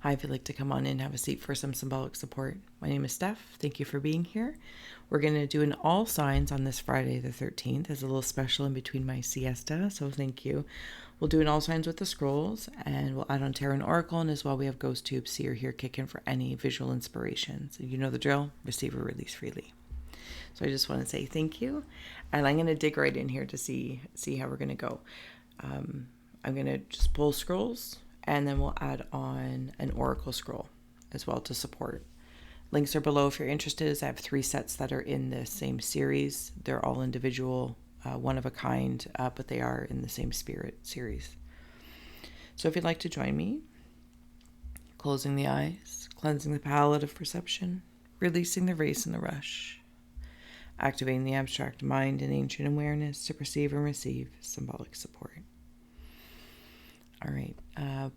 Hi, if you'd like to come on in, have a seat for some symbolic support. My name is Steph. Thank you for being here. We're going to do an all signs on this Friday the 13th as a little special in between my siesta, so thank you. We'll do an all signs with the scrolls, and we'll add on tarot and oracle, and as well we have ghost tube seer here kicking for any visual inspiration. So you know the drill, receive or release freely. So I just want to say thank you, and I'm going to dig right in here to see how we're going to go. I'm going to just pull scrolls, and then we'll add on an oracle scroll as well to support. Links are below if you're interested. I have 3 sets that are in the same series. They're all individual, one of a kind, but they are in the same spirit series. So if you'd like to join me, closing the eyes, cleansing the palette of perception, releasing the race and the rush, activating the abstract mind and ancient awareness to perceive and receive symbolic support. All right,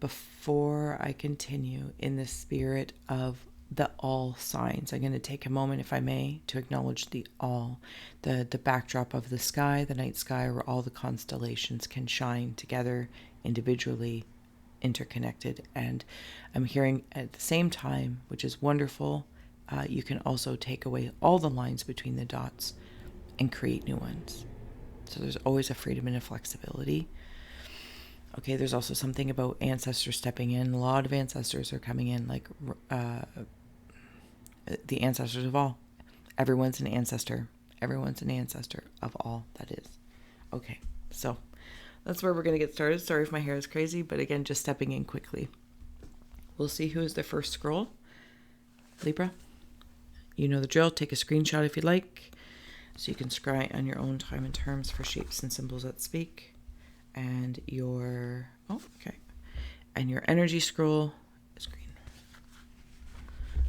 before I continue in the spirit of the all signs, I'm going to take a moment, if I may, to acknowledge the all, the backdrop of the sky, the night sky, where all the constellations can shine together, individually, interconnected. And I'm hearing at the same time, which is wonderful, you can also take away all the lines between the dots and create new ones. So there's always a freedom and a flexibility. Okay, there's also something about ancestors stepping in. A lot of ancestors are coming in, like the ancestors of all. Everyone's an ancestor. Everyone's an ancestor of all that is. Okay, so that's where we're going to get started. Sorry if my hair is crazy, but again, just stepping in quickly. We'll see who is the first scroll. Libra, you know the drill. Take a screenshot if you like, so you can scry on your own time and terms for shapes and symbols that speak. And your, and your energy scroll is green.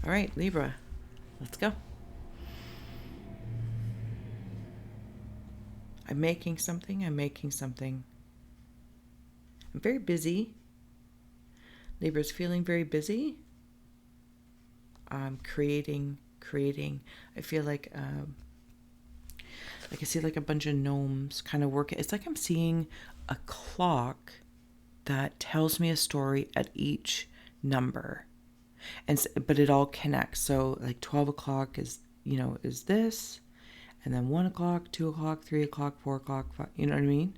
All right, Libra, let's go. I'm making something. I'm very busy. Libra's feeling very busy. I'm creating. I feel like I see like a bunch of gnomes kind of working. It's like I'm seeing a clock that tells me a story at each number, but it all connects. So like 12 o'clock is this, and then 1 o'clock, 2 o'clock, 3 o'clock, 4 o'clock, 5, you know what I mean?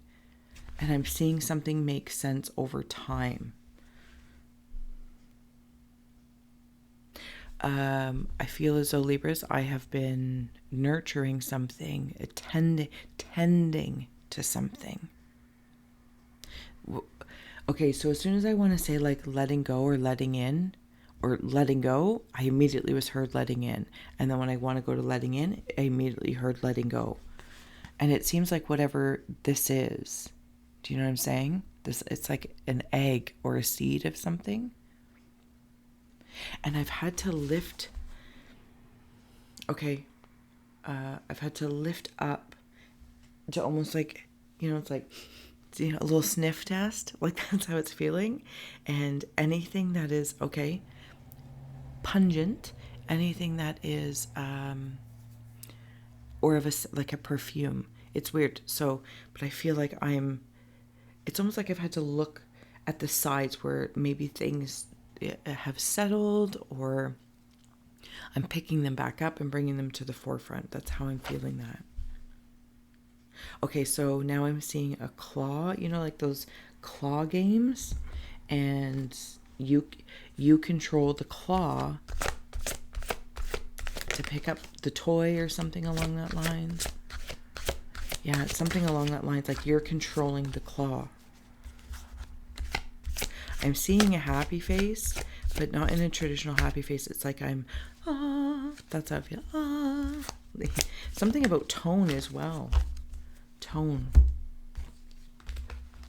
And I'm seeing something make sense over time. I feel as though, Libras, I have been nurturing something, tending to something. Okay, so as soon as I want to say like letting go or letting in or letting go, I immediately was heard letting in. And then when I want to go to letting in, I immediately heard letting go. And it seems like whatever this is, do you know what I'm saying? It's like an egg or a seed of something. And I've had to lift, I've had to lift up to almost like, it's like, a little sniff test, like that's how it's feeling. And anything that is, pungent, anything that is, or of like a perfume, it's weird. So, but I feel like it's almost like I've had to look at the sides where maybe things have settled, or I'm picking them back up and bringing them to the forefront. That's how I'm feeling that. Okay, so now I'm seeing a claw, like those claw games, and you control the claw to pick up the toy or something along that line. Yeah, it's something along that line. It's like you're controlling the claw. I'm seeing a happy face, but not in a traditional happy face. It's like I'm, that's how I feel. Something about tone as well. Tone.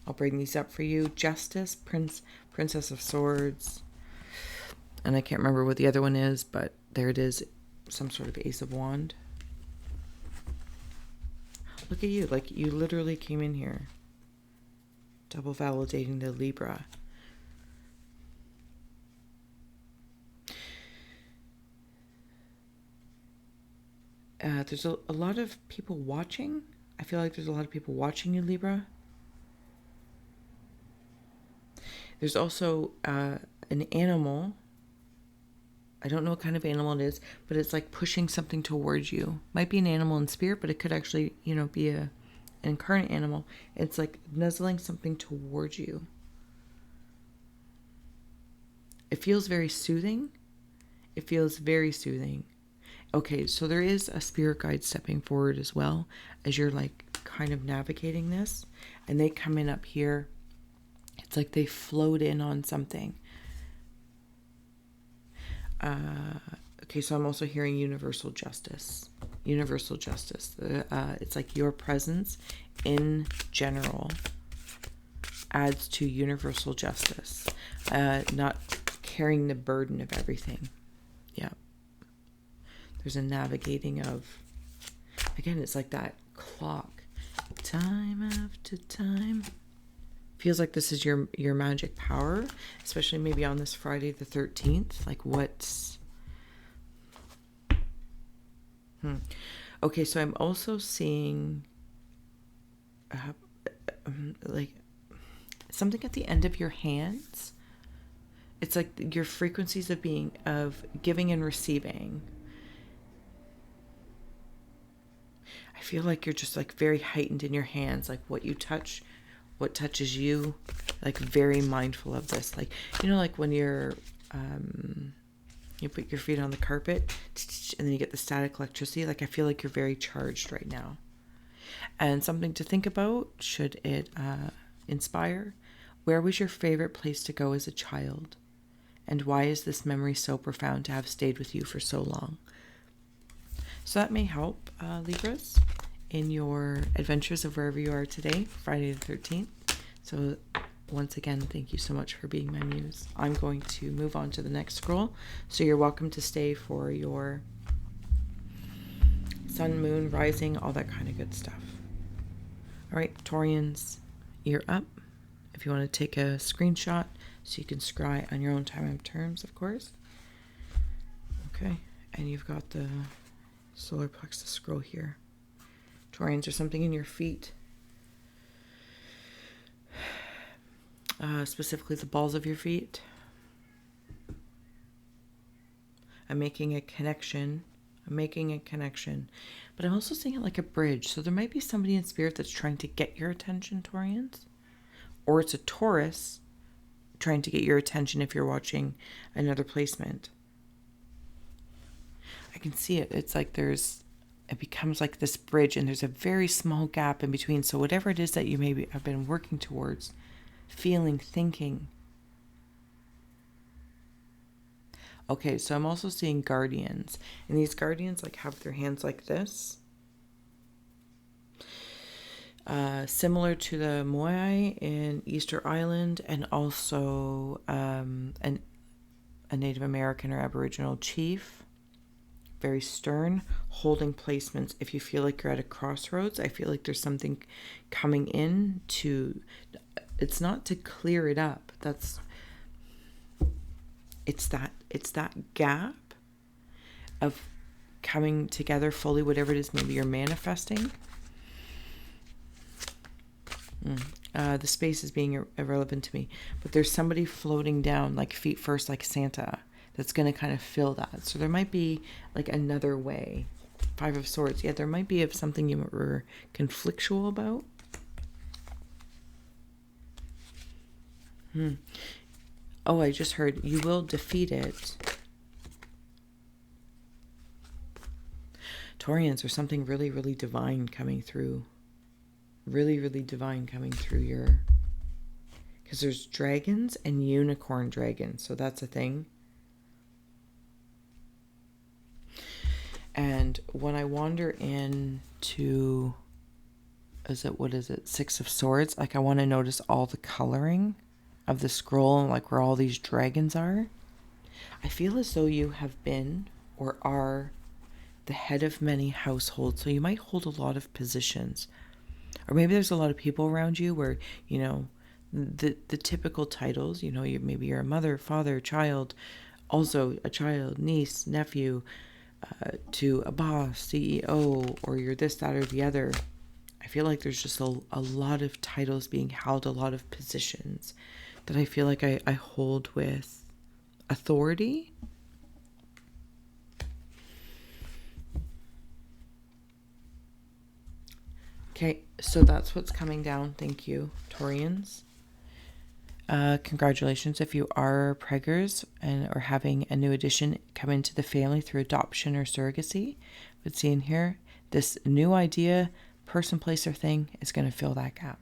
I'll bring these up for you. Justice, Princess of Swords. And I can't remember what the other one is, but there it is. Some sort of Ace of Wand. Look at you. Like you literally came in here. Double validating the Libra. There's a lot of people watching. I feel like there's a lot of people watching you, Libra. There's also an animal. I don't know what kind of animal it is, but it's like pushing something towards you. Might be an animal in spirit, but it could actually, be an incarnate animal. It's like nuzzling something towards you. It feels very soothing. It feels very soothing. Okay, so there is a spirit guide stepping forward as well as you're like kind of navigating this, and they come in up here. It's like they float in on something. Okay, so I'm also hearing universal justice. Universal justice. It's like your presence in general adds to universal justice. Not carrying the burden of everything. Yeah. There's a navigating of, again, it's like that clock. Time after time. Feels like this is your magic power, especially maybe on this Friday the 13th. Like what's... Okay, so I'm also seeing like something at the end of your hands. It's like your frequencies of giving and receiving. I feel like you're just like very heightened in your hands, like what you touch, what touches you, like very mindful of this. Like, like when you're, you put your feet on the carpet and then you get the static electricity. Like I feel like you're very charged right now. And something to think about, should it inspire, where was your favorite place to go as a child? And why is this memory so profound to have stayed with you for so long? So that may help, Libras, in your adventures of wherever you are today, Friday the 13th. So once again, thank you so much for being my muse. I'm going to move on to the next scroll. So you're welcome to stay for your sun, moon, rising, all that kind of good stuff. All right, Taurians, you're up. If you want to take a screenshot so you can scry on your own time and terms, of course. Okay, and you've got the solar plexus scroll here. Taurians, there's something in your feet. Specifically the balls of your feet. I'm making a connection. But I'm also seeing it like a bridge. So there might be somebody in spirit that's trying to get your attention, Taurians. Or it's a Taurus trying to get your attention if you're watching another placement. I can see it. It's like it becomes like this bridge and there's a very small gap in between. So whatever it is that you maybe have been working towards, feeling, thinking. Okay, so I'm also seeing guardians. And these guardians like have their hands like this. Similar to the Moai in Easter Island, and also a Native American or Aboriginal chief. Very stern, holding placements. If you feel like you're at a crossroads, I feel like there's something coming in to... It's not to clear it up. It's that gap of coming together fully, whatever it is maybe you're manifesting. The space is being irrelevant to me, but there's somebody floating down like feet first, like Santa, that's going to kind of fill that. So there might be like another way. 5 of Swords. Yeah, there might be of something you were conflictual about. Oh, I just heard you will defeat it. Taurians, there's something really, really divine coming through. Really, really divine coming through your... Because there's dragons and unicorn dragons. So that's a thing. And when I wander into... What is it? 6 of Swords. Like I want to notice all the coloring of the scroll and like where all these dragons are. I feel as though you have been or are the head of many households. So you might hold a lot of positions. Or maybe there's a lot of people around you where, the typical titles, maybe you're a mother, father, child, also a child, niece, nephew, to a boss, CEO, or you're this, that, or the other. I feel like there's just a lot of titles being held, a lot of positions that I feel like I hold with authority. Okay, so that's what's coming down. Thank you, Taurians. Congratulations if you are preggers and or having a new addition come into the family through adoption or surrogacy. But seeing here, this new idea, person, place, or thing is going to fill that gap.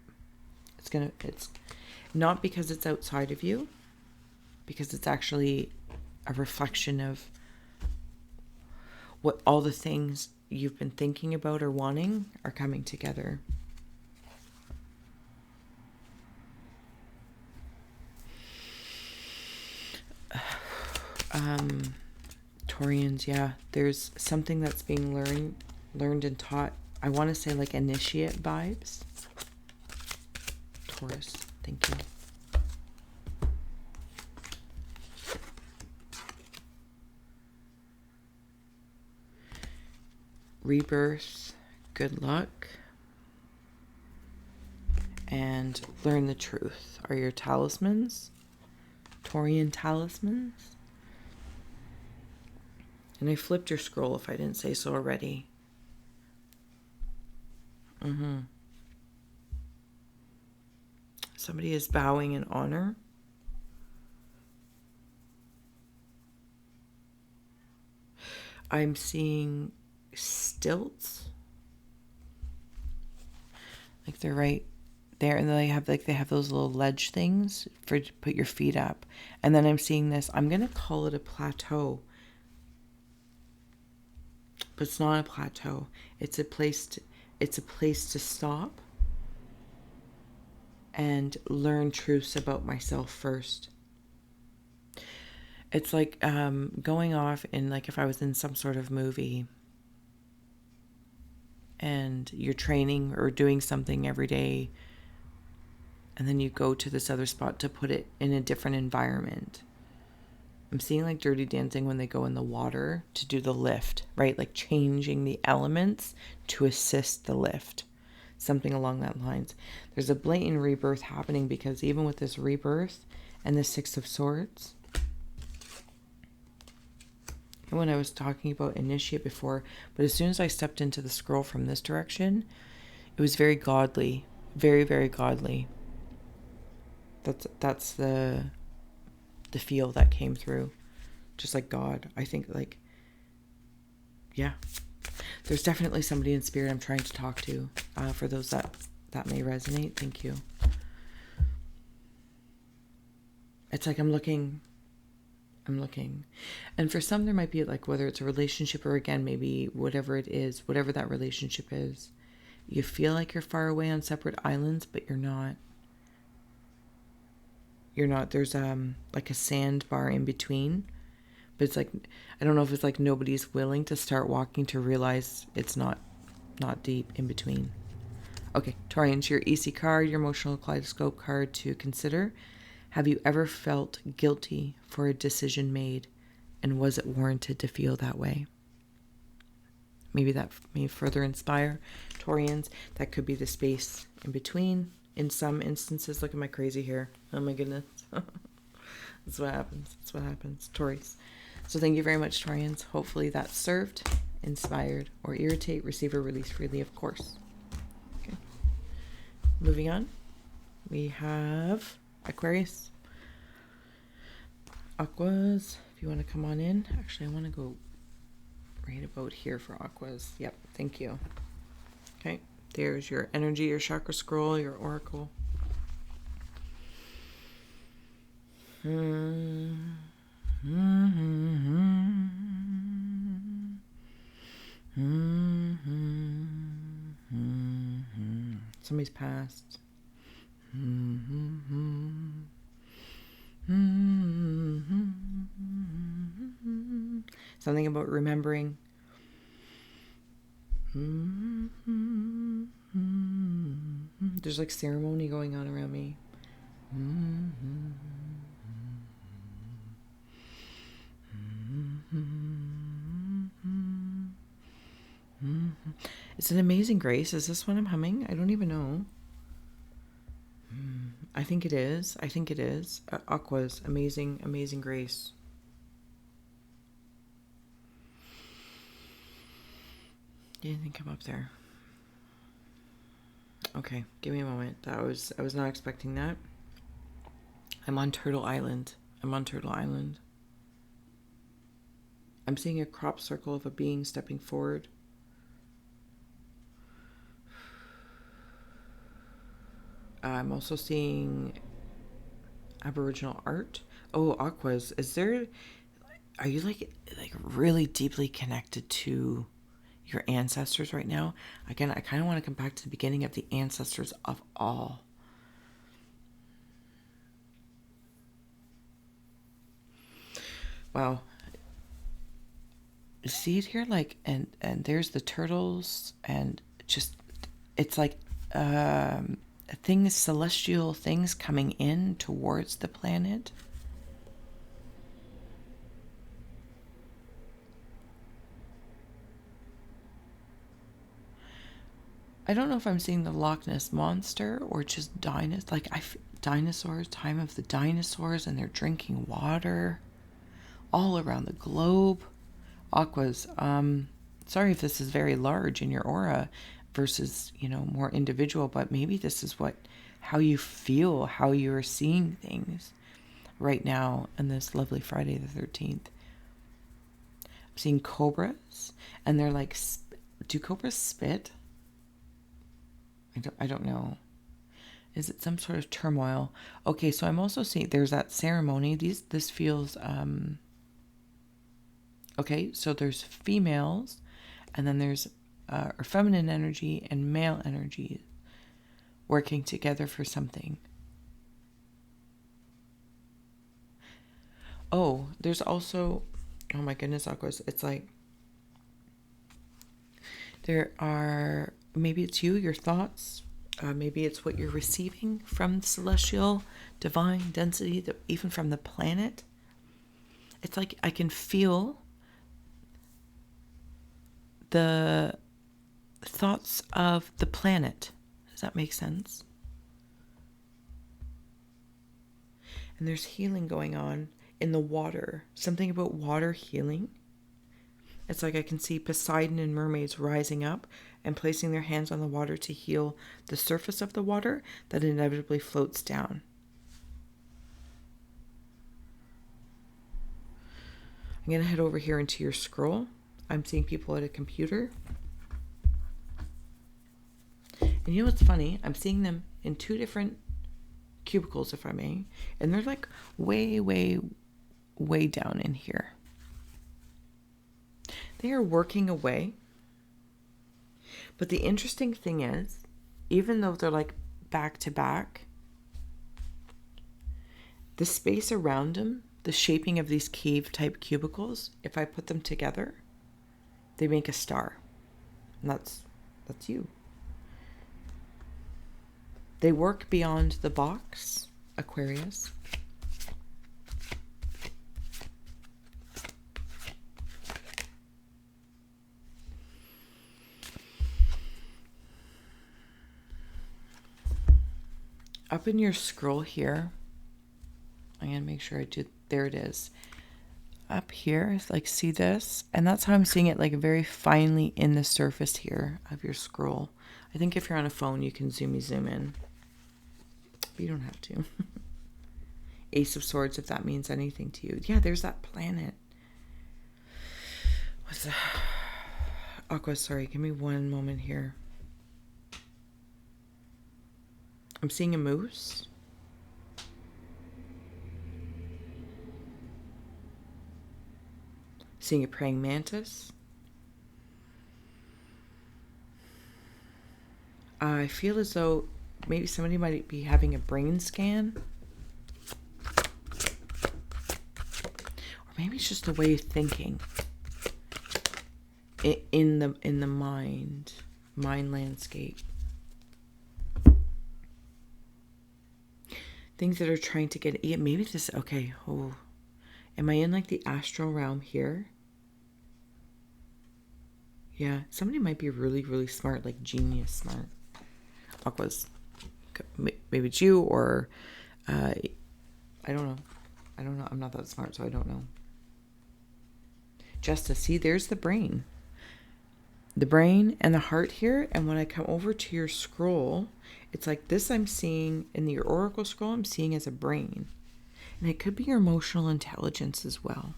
It's not because it's outside of you, because it's actually a reflection of what all the things you've been thinking about or wanting are coming together. Taurians, yeah, there's something that's being learned and taught. I want to say like initiate vibes. Taurus, thank you. Rebirth, good luck, and learn the truth are your talismans, Taurian talismans. And I flipped your scroll if I didn't say so already. Somebody is bowing in honor. I'm seeing stilts. Like they're right there, and then they have those little ledge things for to put your feet up. And then I'm seeing this, I'm gonna call it a plateau. But it's not a plateau. It's a place to stop and learn truths about myself first. It's like going off in, like if I was in some sort of movie and you're training or doing something every day, and then you go to this other spot to put it in a different environment. I'm seeing like Dirty Dancing when they go in the water to do the lift, right? Like changing the elements to assist the lift. Something along that lines. There's a blatant rebirth happening because even with this rebirth and the Six of Swords, and when I was talking about initiate before, but as soon as I stepped into the scroll from this direction, it was very godly, very, very godly. That's the feel that came through, just like God. I think like, yeah, there's definitely somebody in spirit I'm trying to talk to. For those that may resonate, thank you. It's like I'm looking, and for some there might be like, whether it's a relationship or again maybe whatever it is, whatever that relationship is, you feel like you're far away on separate islands, but you're not. There's like a sandbar in between, but it's like, I don't know if it's like nobody's willing to start walking to realize it's not deep in between. Okay, Taurians, your EC card, your emotional kaleidoscope card to consider. Have you ever felt guilty for a decision made, and was it warranted to feel that way? Maybe that may further inspire Taurians. That could be the space in between. In some instances, look at my crazy hair. Oh my goodness. That's what happens. Taurus. So thank you very much, Taurians. Hopefully that served, inspired, or irritate, receive, or release freely, of course. Okay. Moving on. We have Aquarius. Aquas, if you want to come on in. Actually, I want to go right about here for Aquas. Yep, thank you. Okay. There's your energy, your chakra scroll, your oracle. Somebody's passed. Something about remembering. There's like ceremony going on around me. It's an amazing grace. Is this what I'm humming? I don't even know. I think it is. Aqua's amazing, amazing grace. You didn't come up there. Okay, give me a moment. I was not expecting that. I'm on Turtle Island. I'm seeing a crop circle of a being stepping forward. I'm also seeing Aboriginal art. Oh, Aquas, are you like really deeply connected to your ancestors right now? Again, I kind of want to come back to the beginning of the ancestors of all. Wow. See it here, like, and there's the turtles, and just, it's like things, celestial things coming in towards the planet. I don't know if I'm seeing the Loch Ness monster or just dinosaurs. Like, dinosaurs, time of the dinosaurs, and they're drinking water all around the globe. Aquas, sorry if this is very large in your aura versus, more individual, but maybe this is how you feel, how you're seeing things right now on this lovely Friday the 13th. I'm seeing cobras, and they're like, do cobras spit? I don't know. Is it some sort of turmoil? Okay, so I'm also seeing there's that ceremony. This feels okay, so there's females, and then there's feminine energy and male energy working together for something. Oh, there's also, oh my goodness, Aquas, it's like there are, maybe it's you, your thoughts, maybe it's what you're receiving from celestial, divine density, even from the planet. It's like I can feel the thoughts of the planet. Does that make sense? And there's healing going on in the water. Something about water healing. It's like I can see Poseidon and mermaids rising up and placing their hands on the water to heal the surface of the water that inevitably floats down. I'm going to head over here into your scroll. I'm seeing people at a computer. And you know what's funny? I'm seeing them in two different cubicles, if I may. And they're like way, way, way down in here. They are working away. But the interesting thing is, even though they're like back to back, the space around them, the shaping of these cave type cubicles, if I put them together, they make a star. And that's you. They work beyond the box, Aquarius. Up in your scroll here, I'm going to make sure I do, there it is. Up here, like, see this? And that's how I'm seeing it, like, very finely in the surface here of your scroll. I think if you're on a phone, you can zoom in. But you don't have to. Ace of Swords, if that means anything to you. Yeah, there's that planet. What's that? Aqua, sorry, give me one moment here. I'm seeing a moose. Seeing a praying mantis. I feel as though maybe somebody might be having a brain scan. Or maybe it's just a way of thinking. In the mind landscape. Things that are trying to get, yeah, maybe this, okay, oh, am I in like the astral realm here? Yeah, somebody might be really, really smart, like genius smart. Aqua's, maybe it's you, or I don't know. I'm not that smart, so I don't know. Justice, see, there's the brain. the brain and the heart here. And when I come over to your scroll, it's like this I'm seeing in your oracle scroll, I'm seeing as a brain. And it could be your emotional intelligence as well.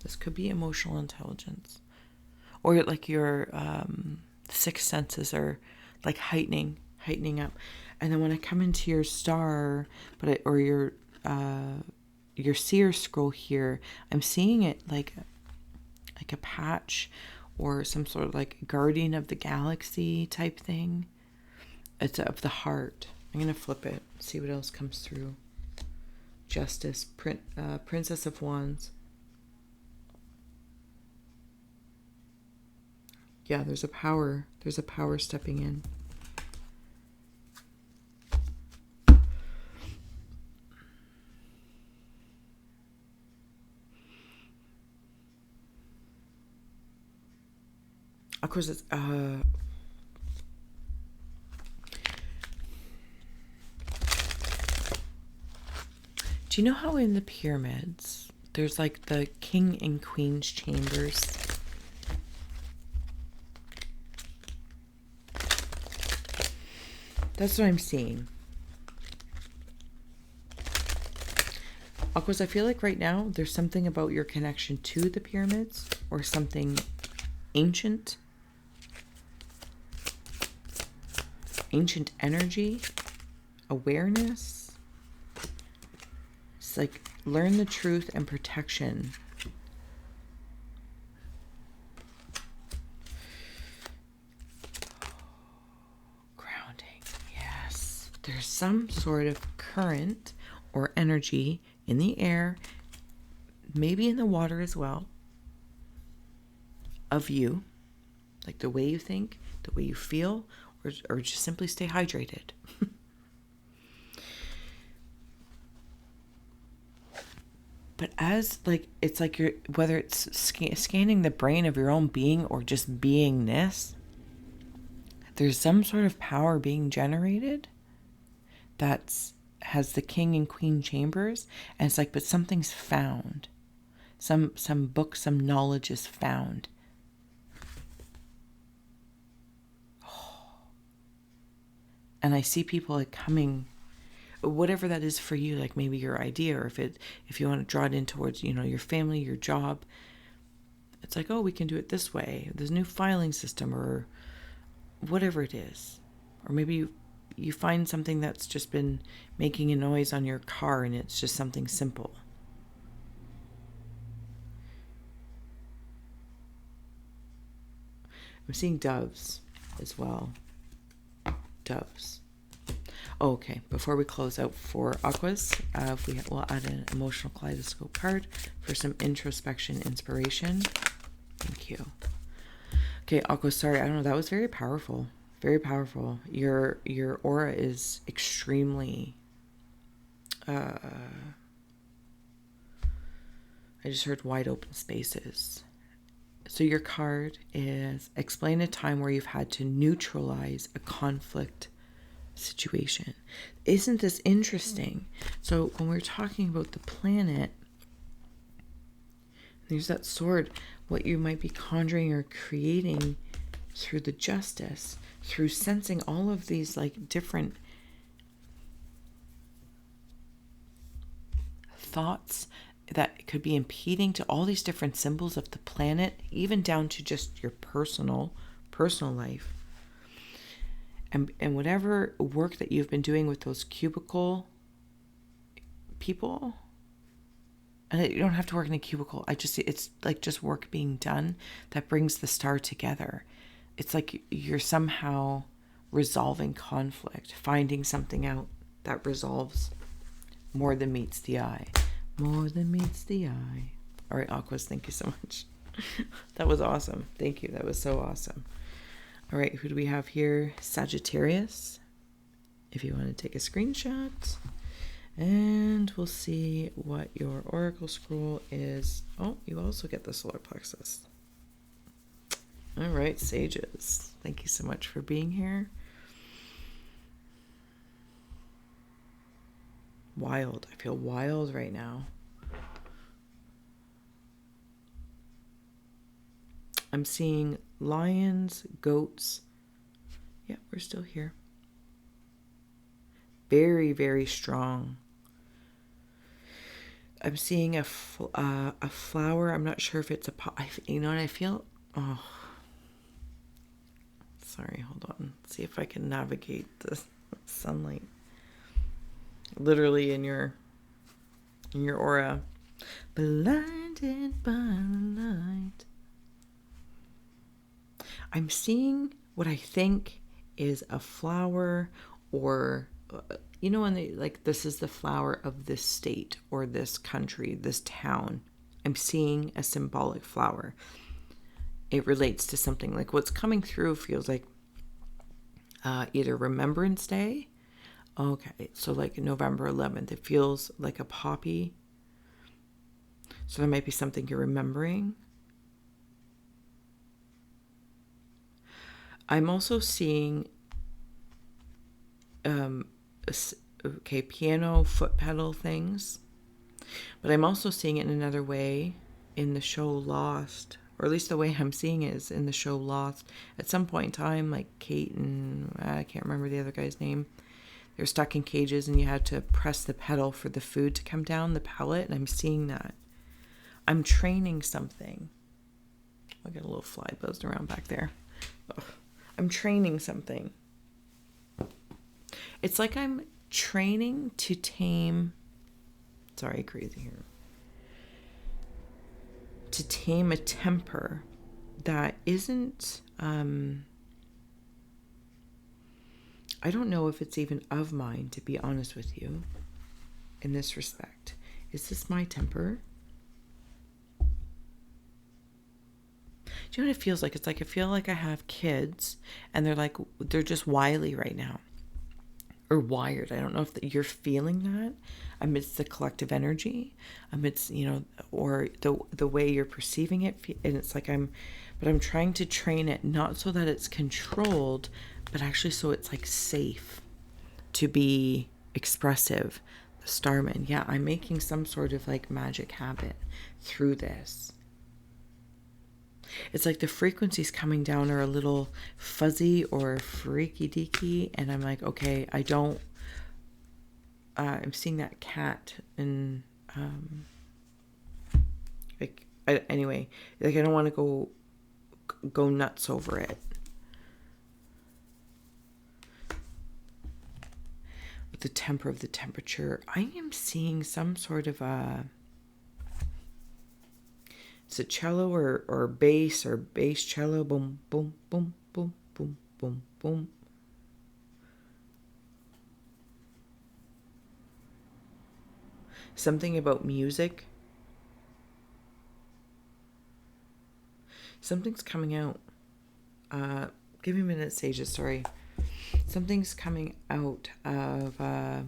This could be emotional intelligence. Or like your sixth senses are like heightening up. And then when I come into your star, or your seer scroll here, I'm seeing it like a patch or some sort of like guardian of the galaxy type thing. It's of the heart. I'm going to flip it, see what else comes through. Justice, Princess of Wands. Yeah, there's a power stepping in. Of course, it's do you know how in the pyramids there's like the king and queen's chambers? That's what I'm seeing. Of course, I feel like right now there's something about your connection to the pyramids or something ancient energy, awareness. It's like learn the truth and protection. Grounding, yes. There's some sort of current or energy in the air, maybe in the water as well, of you, like the way you think, the way you feel, or just simply stay hydrated. But as like, it's like you're, whether it's scanning the brain of your own being or just beingness, there's some sort of power being generated has the king and queen chambers, and it's like, but something's found. Some book, some knowledge is found. And I see people like coming, whatever that is for you, like maybe your idea, or if you want to draw it in towards, your family, your job. It's like, oh, we can do it this way. There's a new filing system or whatever it is. Or maybe you find something that's just been making a noise on your car and it's just something simple. I'm seeing doves as well. Doves. Oh, okay, before we close out for Aquas, we'll add an emotional kaleidoscope card for some introspection inspiration. Thank you. Okay, Aquas, sorry, I don't know, that was very powerful. Very powerful. Your aura is extremely I just heard wide open spaces. So your card is explain a time where you've had to neutralize a conflict situation. Isn't this interesting? So when we're talking about the planet, there's that sword, what you might be conjuring or creating through the justice, through sensing all of these like different thoughts that could be impeding to all these different symbols of the planet, even down to just your personal life. And whatever work that you've been doing with those cubicle people, and you don't have to work in a cubicle. It's like just work being done that brings the star together. It's like you're somehow resolving conflict, finding something out that resolves more than meets the eye. More than meets the eye. All right, Aquas, thank you so much. That was awesome. Thank you. That was so awesome. All right, who do we have here? Sagittarius. If you want to take a screenshot. And we'll see what your oracle scroll is. Oh, you also get the solar plexus. All right, sages. Thank you so much for being here. Wild. I feel wild right now. I'm seeing lions, goats. Yeah, we're still here. Very, very strong. I'm seeing a flower. I'm not sure if it's a pot. You know what I feel? Oh, sorry. Hold on. Let's see if I can navigate the sunlight. Literally in your aura. Blinded by the light. I'm seeing what I think is a flower, or you know, when they like, this is the flower of this state or this country, this town. I'm seeing a symbolic flower. It relates to something. Like what's coming through feels like either Remembrance Day. Okay, so like November 11th, it feels like a poppy. So there might be something you're remembering. I'm also seeing piano foot pedal things, but I'm also seeing it in another way in the show Lost, or at least the way I'm seeing it is in the show Lost. At some point in time, like Kate and I can't remember the other guy's name, they were stuck in cages and you had to press the pedal for the food to come down the pallet, and I'm seeing that. I'm training something. I got a little fly buzzed around back there. Ugh. I'm training something. It's like I'm training to tame, sorry, crazy here, to tame a temper that isn't, I don't know if it's even of mine, to be honest with you, in this respect. Is this my temper? Do you know what it feels like? It's like I feel like I have kids and they're just wily right now. Or wired. I don't know if you're feeling that amidst the collective energy, amidst, you know, or the way you're perceiving it. And it's like I'm trying to train it, not so that it's controlled, but actually so it's like safe to be expressive. The Starman. Yeah, I'm making some sort of like magic habit through this. It's like the frequencies coming down are a little fuzzy or freaky deaky, and I'm like, okay, I don't, I'm seeing that cat, and anyway, like I don't want to go nuts over it. With the temper of the temperature, I am seeing some sort of it's a cello or bass cello, boom, boom, boom, boom, boom, boom, boom. Something about music. Something's coming out. Give me a minute, Sages, sorry. Something's coming out of, I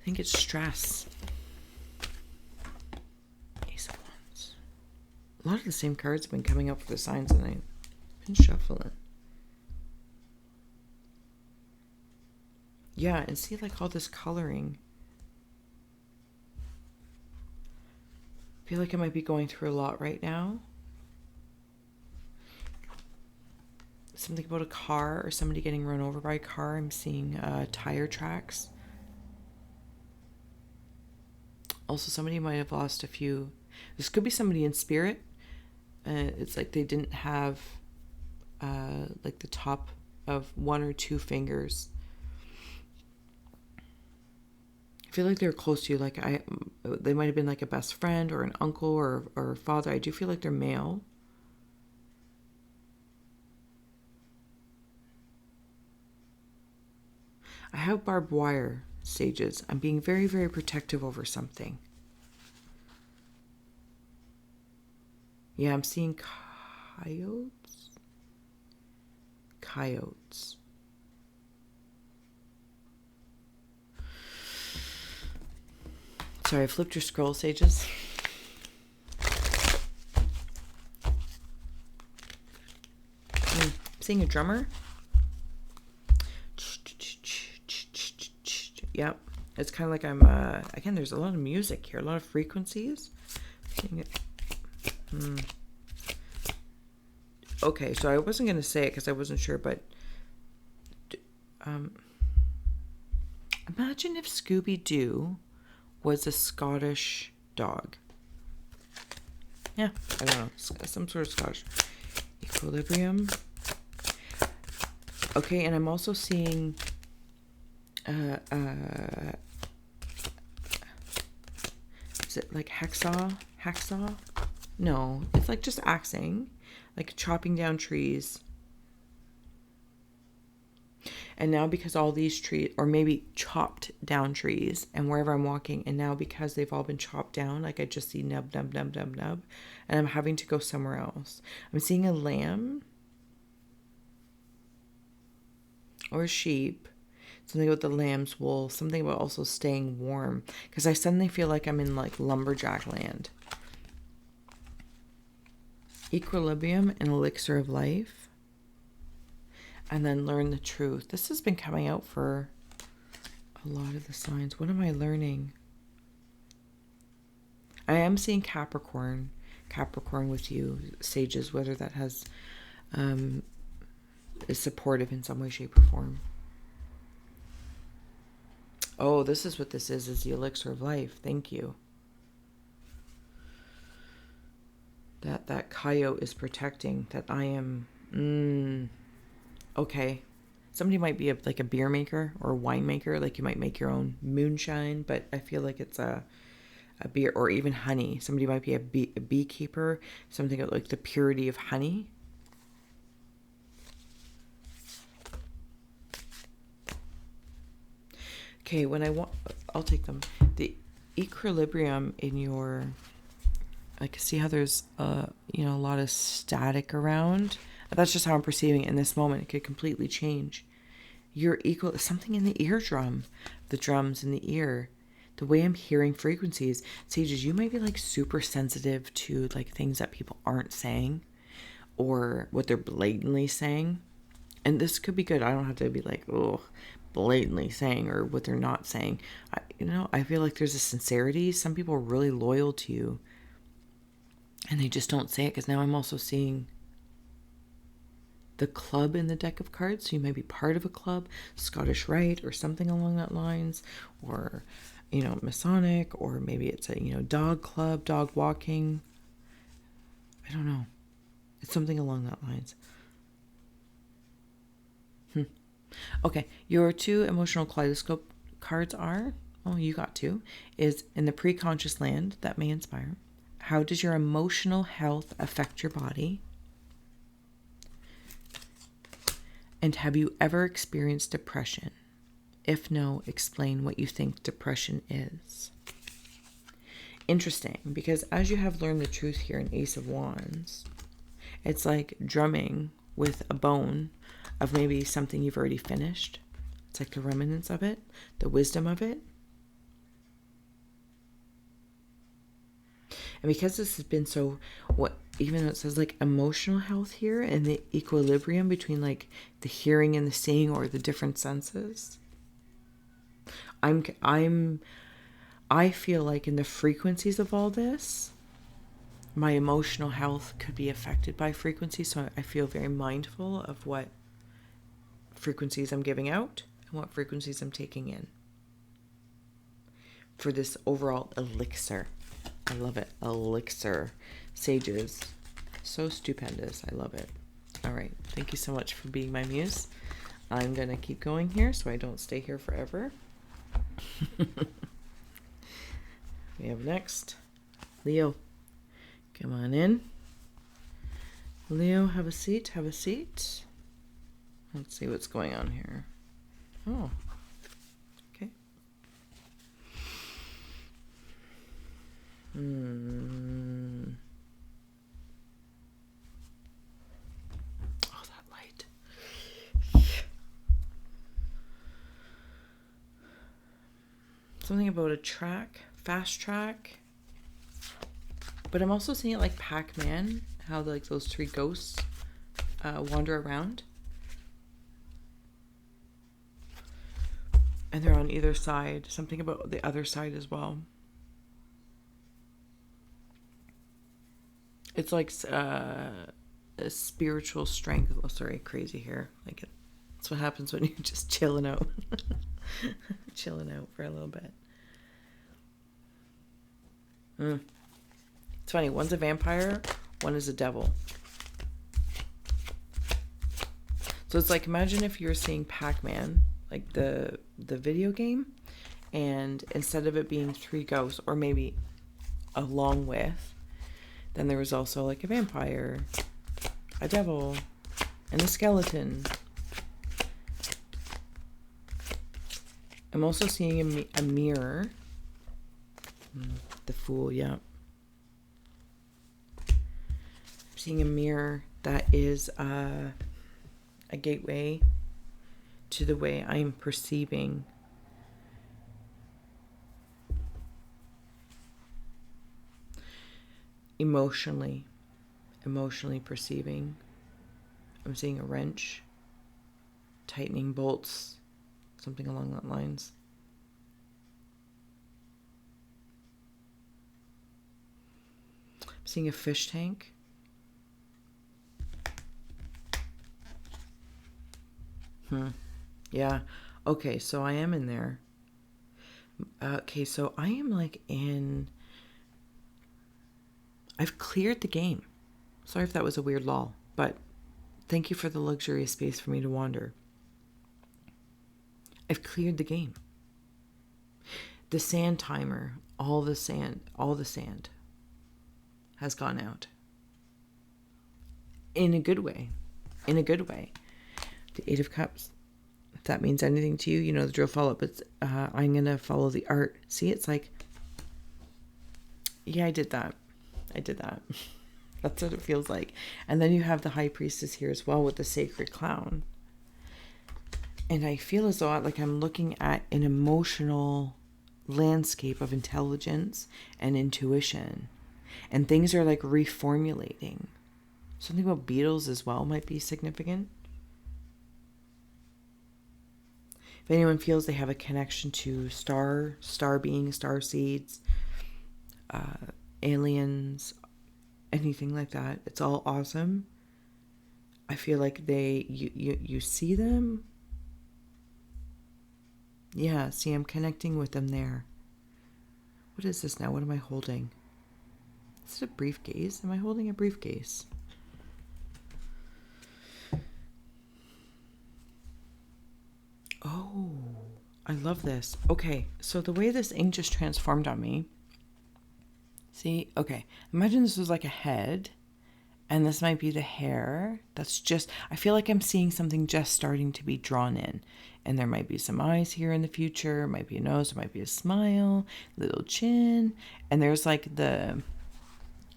think it's stress. A lot of the same cards have been coming up for the signs, and I've been shuffling. Yeah, and see like all this coloring. I feel like I might be going through a lot right now. Something about a car or somebody getting run over by a car. I'm seeing tire tracks. Also, somebody might have lost a few. This could be somebody in spirit. It's like they didn't have like the top of one or two fingers. I feel like they're close to you. Like they might have been like a best friend or an uncle or a father. I do feel like they're male. I have barbed wire, Sages. I'm being very, very protective over something. Yeah, I'm seeing coyotes. Coyotes. Sorry, I flipped your scroll, Sages. I'm seeing a drummer. Yep. It's kind of like I'm, again, there's a lot of music here, a lot of frequencies. Okay, so I wasn't going to say it because I wasn't sure, but imagine if Scooby-Doo was a Scottish dog. Yeah, I don't know. Some sort of Scottish. Equilibrium. Okay, and I'm also seeing is it like hacksaw? No, it's like just axing, like chopping down trees. And now because all these trees, or maybe chopped down trees, and wherever I'm walking, and now because they've all been chopped down, like I just see nub, nub, nub, nub, nub, and I'm having to go somewhere else. I'm seeing a lamb or a sheep, something about the lamb's wool, something about also staying warm, because I suddenly feel like I'm in like lumberjack land. Equilibrium and elixir of life. And then learn the truth. This has been coming out for a lot of the signs. What am I learning? I am seeing Capricorn. Capricorn with you, sages, whether that has is supportive in some way, shape, or form. Oh, this is what this is the elixir of life. Thank you. That coyote is protecting. That I am... Okay, somebody might be like a beer maker or a wine maker, like you might make your own moonshine, but I feel like it's a beer, or even honey. Somebody might be a beekeeper, something like the purity of honey. Okay, when I'll take them. The equilibrium in your, like, see how there's a lot of static around. That's just how I'm perceiving it in this moment. It could completely change. You're equal, something in the eardrum, the drums in the ear, the way I'm hearing frequencies. Sages, you might be like super sensitive to like things that people aren't saying or what they're blatantly saying. And this could be good. I don't have to be like, oh, blatantly saying or what they're not saying. I feel like there's a sincerity. Some people are really loyal to you and they just don't say it, because now I'm also seeing the club in the deck of cards. So you may be part of a club, Scottish Rite or something along that lines, or Masonic, or maybe it's a dog club, dog walking. I don't know. It's something along that lines. Okay, your two emotional kaleidoscope cards are, you got two, is in the pre-conscious land that may inspire. How does your emotional health affect your body? And have you ever experienced depression? If no, explain what you think depression is. Interesting, because as you have learned the truth here in Ace of Wands, it's like drumming with a bone of maybe something you've already finished. It's like the remnants of it, the wisdom of it. And because this has been so, even though it says like emotional health here and the equilibrium between like the hearing and the seeing, or the different senses, I feel like in the frequencies of all this, my emotional health could be affected by frequency. So I feel very mindful of what frequencies I'm giving out and what frequencies I'm taking in for this overall elixir. I love it. Elixir. Sages. So stupendous. I love it. All right. Thank you so much for being my muse. I'm going to keep going here so I don't stay here forever. We have next Leo. Come on in. Leo, have a seat. Have a seat. Let's see what's going on here. Oh. Okay. Oh, that light. Something about a track, fast track. But I'm also seeing it like Pac-Man, how like those three ghosts wander around. And they're on either side. Something about the other side as well. It's like a spiritual strength. Oh, sorry, crazy here. Like that's what happens when you're just chilling out. Chilling out for a little bit. It's funny. One's a vampire, one is a devil. So it's like, imagine if you're seeing Pac-Man, like the video game, and instead of it being 3 ghosts, or maybe along with, then there was also like a vampire, a devil, and a skeleton. I'm also seeing a mirror. The Fool, yeah. I'm seeing a mirror that is a gateway to the way I'm perceiving emotionally perceiving. I'm seeing a wrench, tightening bolts, something along that lines. I'm seeing a fish tank. Yeah. Okay, so I am in there. Okay, so I am like in... I've cleared the game. Sorry if that was a weird lull, but thank you for the luxurious space for me to wander. I've cleared the game. The sand timer, all the sand has gone out. In a good way. The 8 of Cups. If that means anything to you, you know the drill. Follow up. It's I'm gonna follow the art. See, it's like, yeah, I did that. That's what it feels like. And then you have the High Priestess here as well with the Sacred Clown. And I feel as though like I'm looking at an emotional landscape of intelligence and intuition. And things are like reformulating. Something about beetles as well might be significant. If anyone feels they have a connection to star beings, star seeds, aliens, anything like that, it's all awesome. I feel like you see them. Yeah, see, I'm connecting with them there. What is this now? What am I holding? Is it a briefcase? Am I holding a briefcase? Oh, I love this. Okay, so the way this ink just transformed on me. See, okay, imagine this was like a head, and this might be the hair. That's just, I feel like I'm seeing something just starting to be drawn in. And there might be some eyes here in the future, might be a nose, there might be a smile, little chin, and there's like the,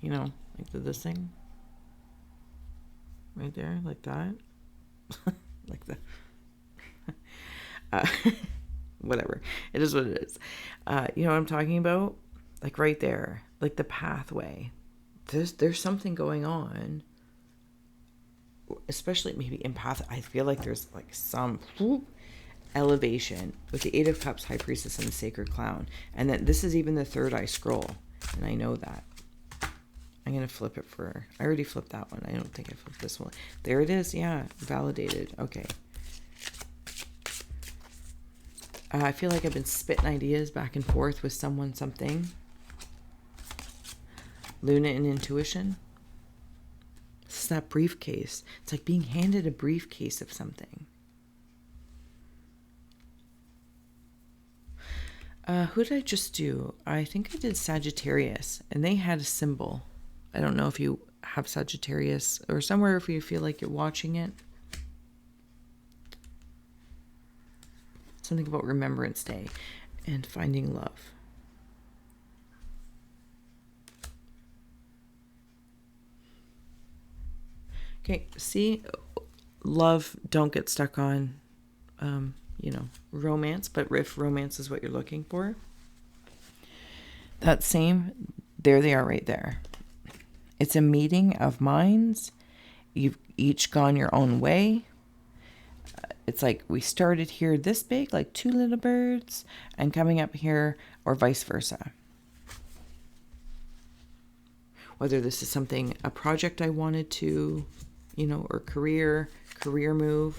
you know, like this thing right there, like that. Like the... whatever. It is what it is. You know what I'm talking about? Like right there, like the pathway. There's something going on, especially maybe in path. I feel like there's like some elevation with the 8 of Cups, High Priestess, and the Sacred Clown. And then this is even the third eye scroll, and I know that. I'm going to flip it for... I already flipped that one. I don't think I flipped this one. There it is. Yeah, validated. Okay. I feel like I've been spitting ideas back and forth with someone, something. Luna and intuition. It's that briefcase. It's like being handed a briefcase of something. Who did I just do? I think I did Sagittarius, and they had a symbol. I don't know if you have Sagittarius or somewhere if you feel like you're watching it. Something about Remembrance Day and finding love. Okay, see, love, don't get stuck on, you know, romance, but if romance is what you're looking for, that same, there they are right there. It's a meeting of minds. You've each gone your own way. It's like we started here this big, like 2 little birds, and coming up here, or vice versa. whether this is something, a project I wanted to, you know, or career move.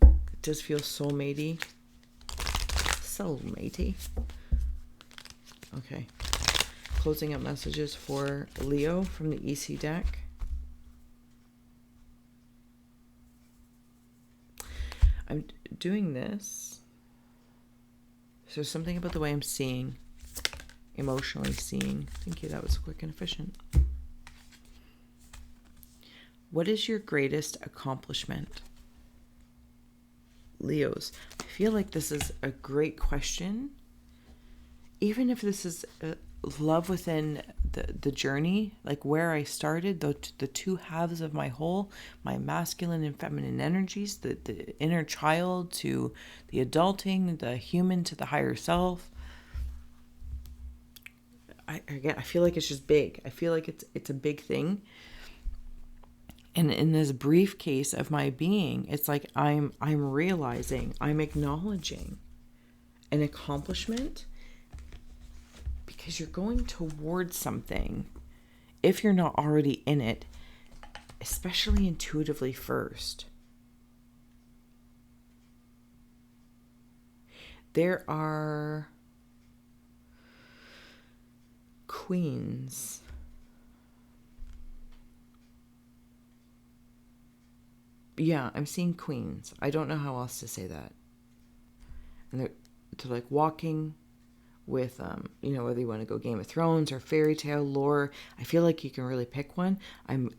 It does feel soulmatey. Soulmatey. Okay. Closing up messages for Leo from the EC deck. I'm doing this. So there's something about the way I'm seeing, emotionally seeing. Thank you, that was quick and efficient. What is your greatest accomplishment? Leos, I feel like this is a great question. Even if this is love within the journey, like where I started, the two halves of my whole, my masculine and feminine energies, the inner child to the adulting, the human to the higher self. I feel like it's just big. I feel like it's a big thing. And in this briefcase of my being, it's like I'm realizing, I'm acknowledging an accomplishment, because you're going towards something, if you're not already in it, especially intuitively first. There are queens. Yeah, I'm seeing queens. I don't know how else to say that. And they're like walking with, you know, whether you want to go Game of Thrones or fairy tale lore. I feel like you can really pick one. I'm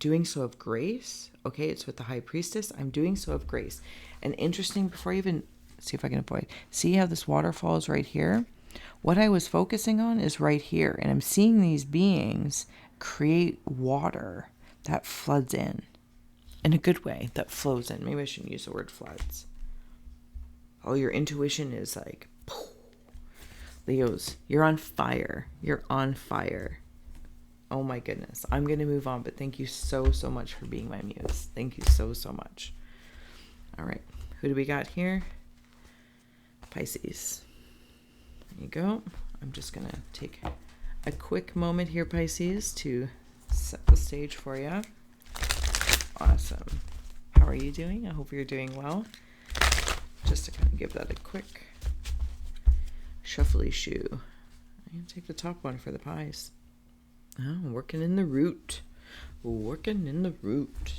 doing so of grace. Okay, it's with the High Priestess. I'm doing so of grace. And interesting, before I even see if I can avoid, see how this waterfall is right here? What I was focusing on is right here. And I'm seeing these beings create water that floods in a good way, that flows in. Maybe I shouldn't use the word floods. Oh, your intuition is like, Leos, you're on fire. You're on fire. Oh my goodness. I'm going to move on, but thank you so, so much for being my muse. Thank you so, so much. All right. Who do we got here? Pisces. There you go. I'm just going to take a quick moment here, Pisces, to set the stage for you. Awesome. How are you doing? I hope you're doing well. Just to kind of give that a quick shuffly shoe. I'm going to take the top one for the pies. Oh, working in the root. Working in the root.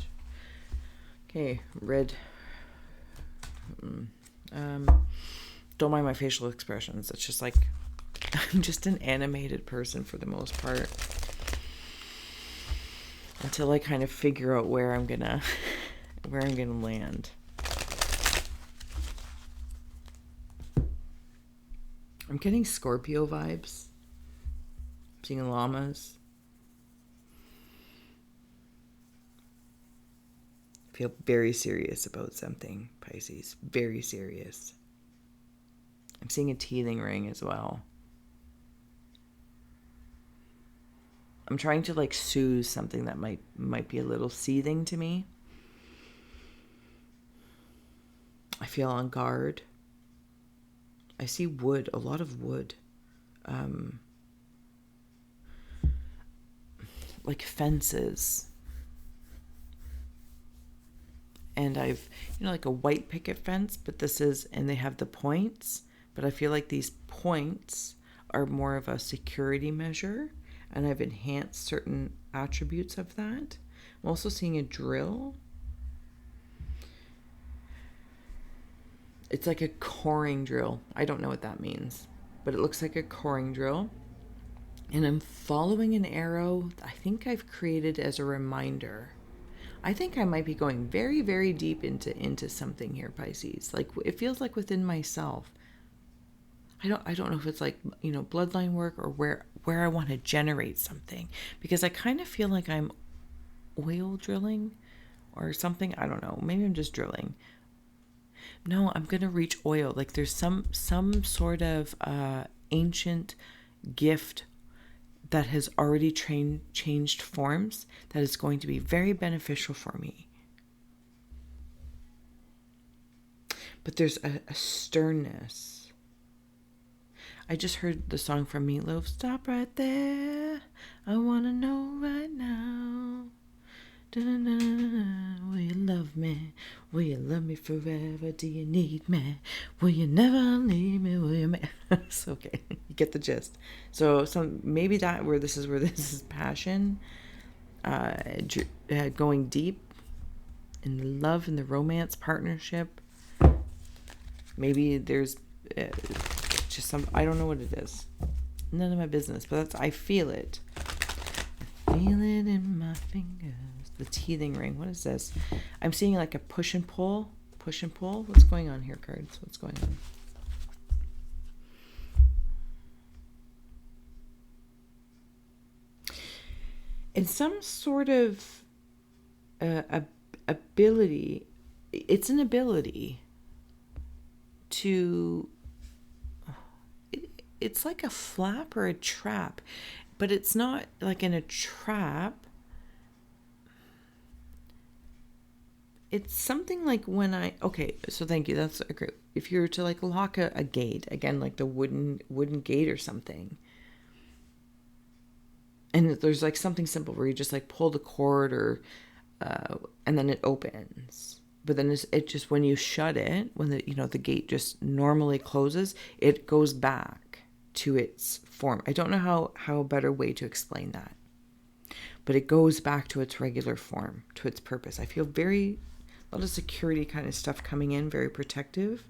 Okay, red. Don't mind my facial expressions. It's just like, I'm just an animated person for the most part. Until I kind of figure out where I'm gonna land. I'm getting Scorpio vibes. I'm seeing llamas. I feel very serious about something, Pisces. Very serious. I'm seeing a teething ring as well. I'm trying to like soothe something that might be a little seething to me. I feel on guard. I see wood, a lot of wood. Like fences. And I've, you know, like a white picket fence, but this is, and they have the points, but I feel like these points are more of a security measure. And I've enhanced certain attributes of that. I'm also seeing a drill. It's like a coring drill. I don't know what that means, but it looks like a coring drill. And I'm following an arrow I think I've created as a reminder. I think I might be going very, very deep into something here, Pisces. Like, it feels like within myself. I don't know if it's like, you know, bloodline work or where I want to generate something, because I kind of feel like I'm oil drilling or something. I don't know. Maybe I'm just drilling. No, I'm going to reach oil. Like there's some sort of ancient gift that has already changed forms that is going to be very beneficial for me. But there's a sternness. I just heard the song from Meatloaf. Stop right there. I want to know right now. Da-da-da-da-da. Will you love me? Will you love me forever? Do you need me? Will you never leave me? Will you? It's okay. You get the gist. So maybe that where this is passion, going deep in the love and the romance partnership. Maybe there's just some, I don't know what it is. None of my business, but I feel it. I feel it in my fingers. The teething ring. What is this? I'm seeing like a push and pull. Push and pull. What's going on here, cards? What's going on? And some sort of ability. It's an ability to... It's like a flap or a trap, but it's not like in a trap. It's something like when okay, so thank you. That's great. If you were to like lock a gate, again, like the wooden gate or something. And there's like something simple where you just like pull the cord or, and then it opens. But then it just, when you shut it, when the gate just normally closes, it goes back to its form. I don't know how a better way to explain that. But it goes back to its regular form, to its purpose. I feel a lot of security kind of stuff coming in, very protective.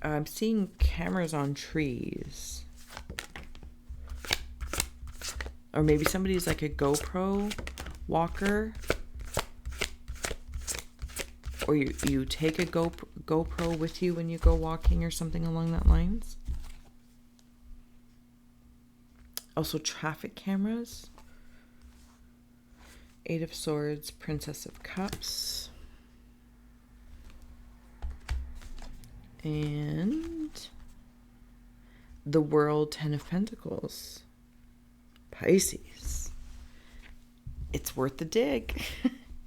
I'm seeing cameras on trees. Or maybe somebody's like a GoPro walker. Or you take a GoPro with you when you go walking or something along that lines. Also traffic cameras. Eight of Swords, Princess of Cups. And the World, Ten of Pentacles. Pisces. It's worth the dig.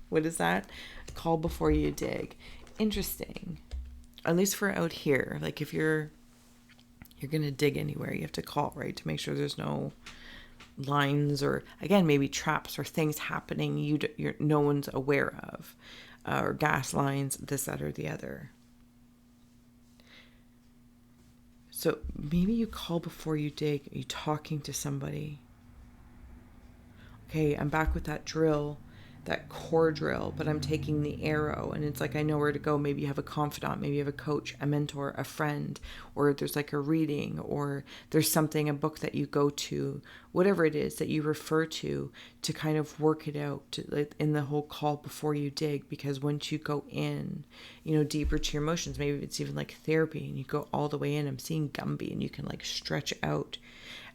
What is that? Call before you dig. Interesting. At least for out here. Like if you're going to dig anywhere, you have to call, right? To make sure there's no lines or, again, maybe traps or things happening no one's aware of. Or gas lines, this, that, or the other. So maybe you call before you dig. Are you talking to somebody? Okay, I'm back with that drill, that core drill, but I'm taking the arrow and it's like I know where to go. Maybe you have a confidant, maybe you have a coach, a mentor, a friend, or there's like a reading, or there's something, a book that you go to, whatever it is that you refer to kind of work it out in the whole call before you dig. Because once you go in, deeper to your emotions, maybe it's even like therapy and you go all the way in. I'm seeing Gumby and you can like stretch out.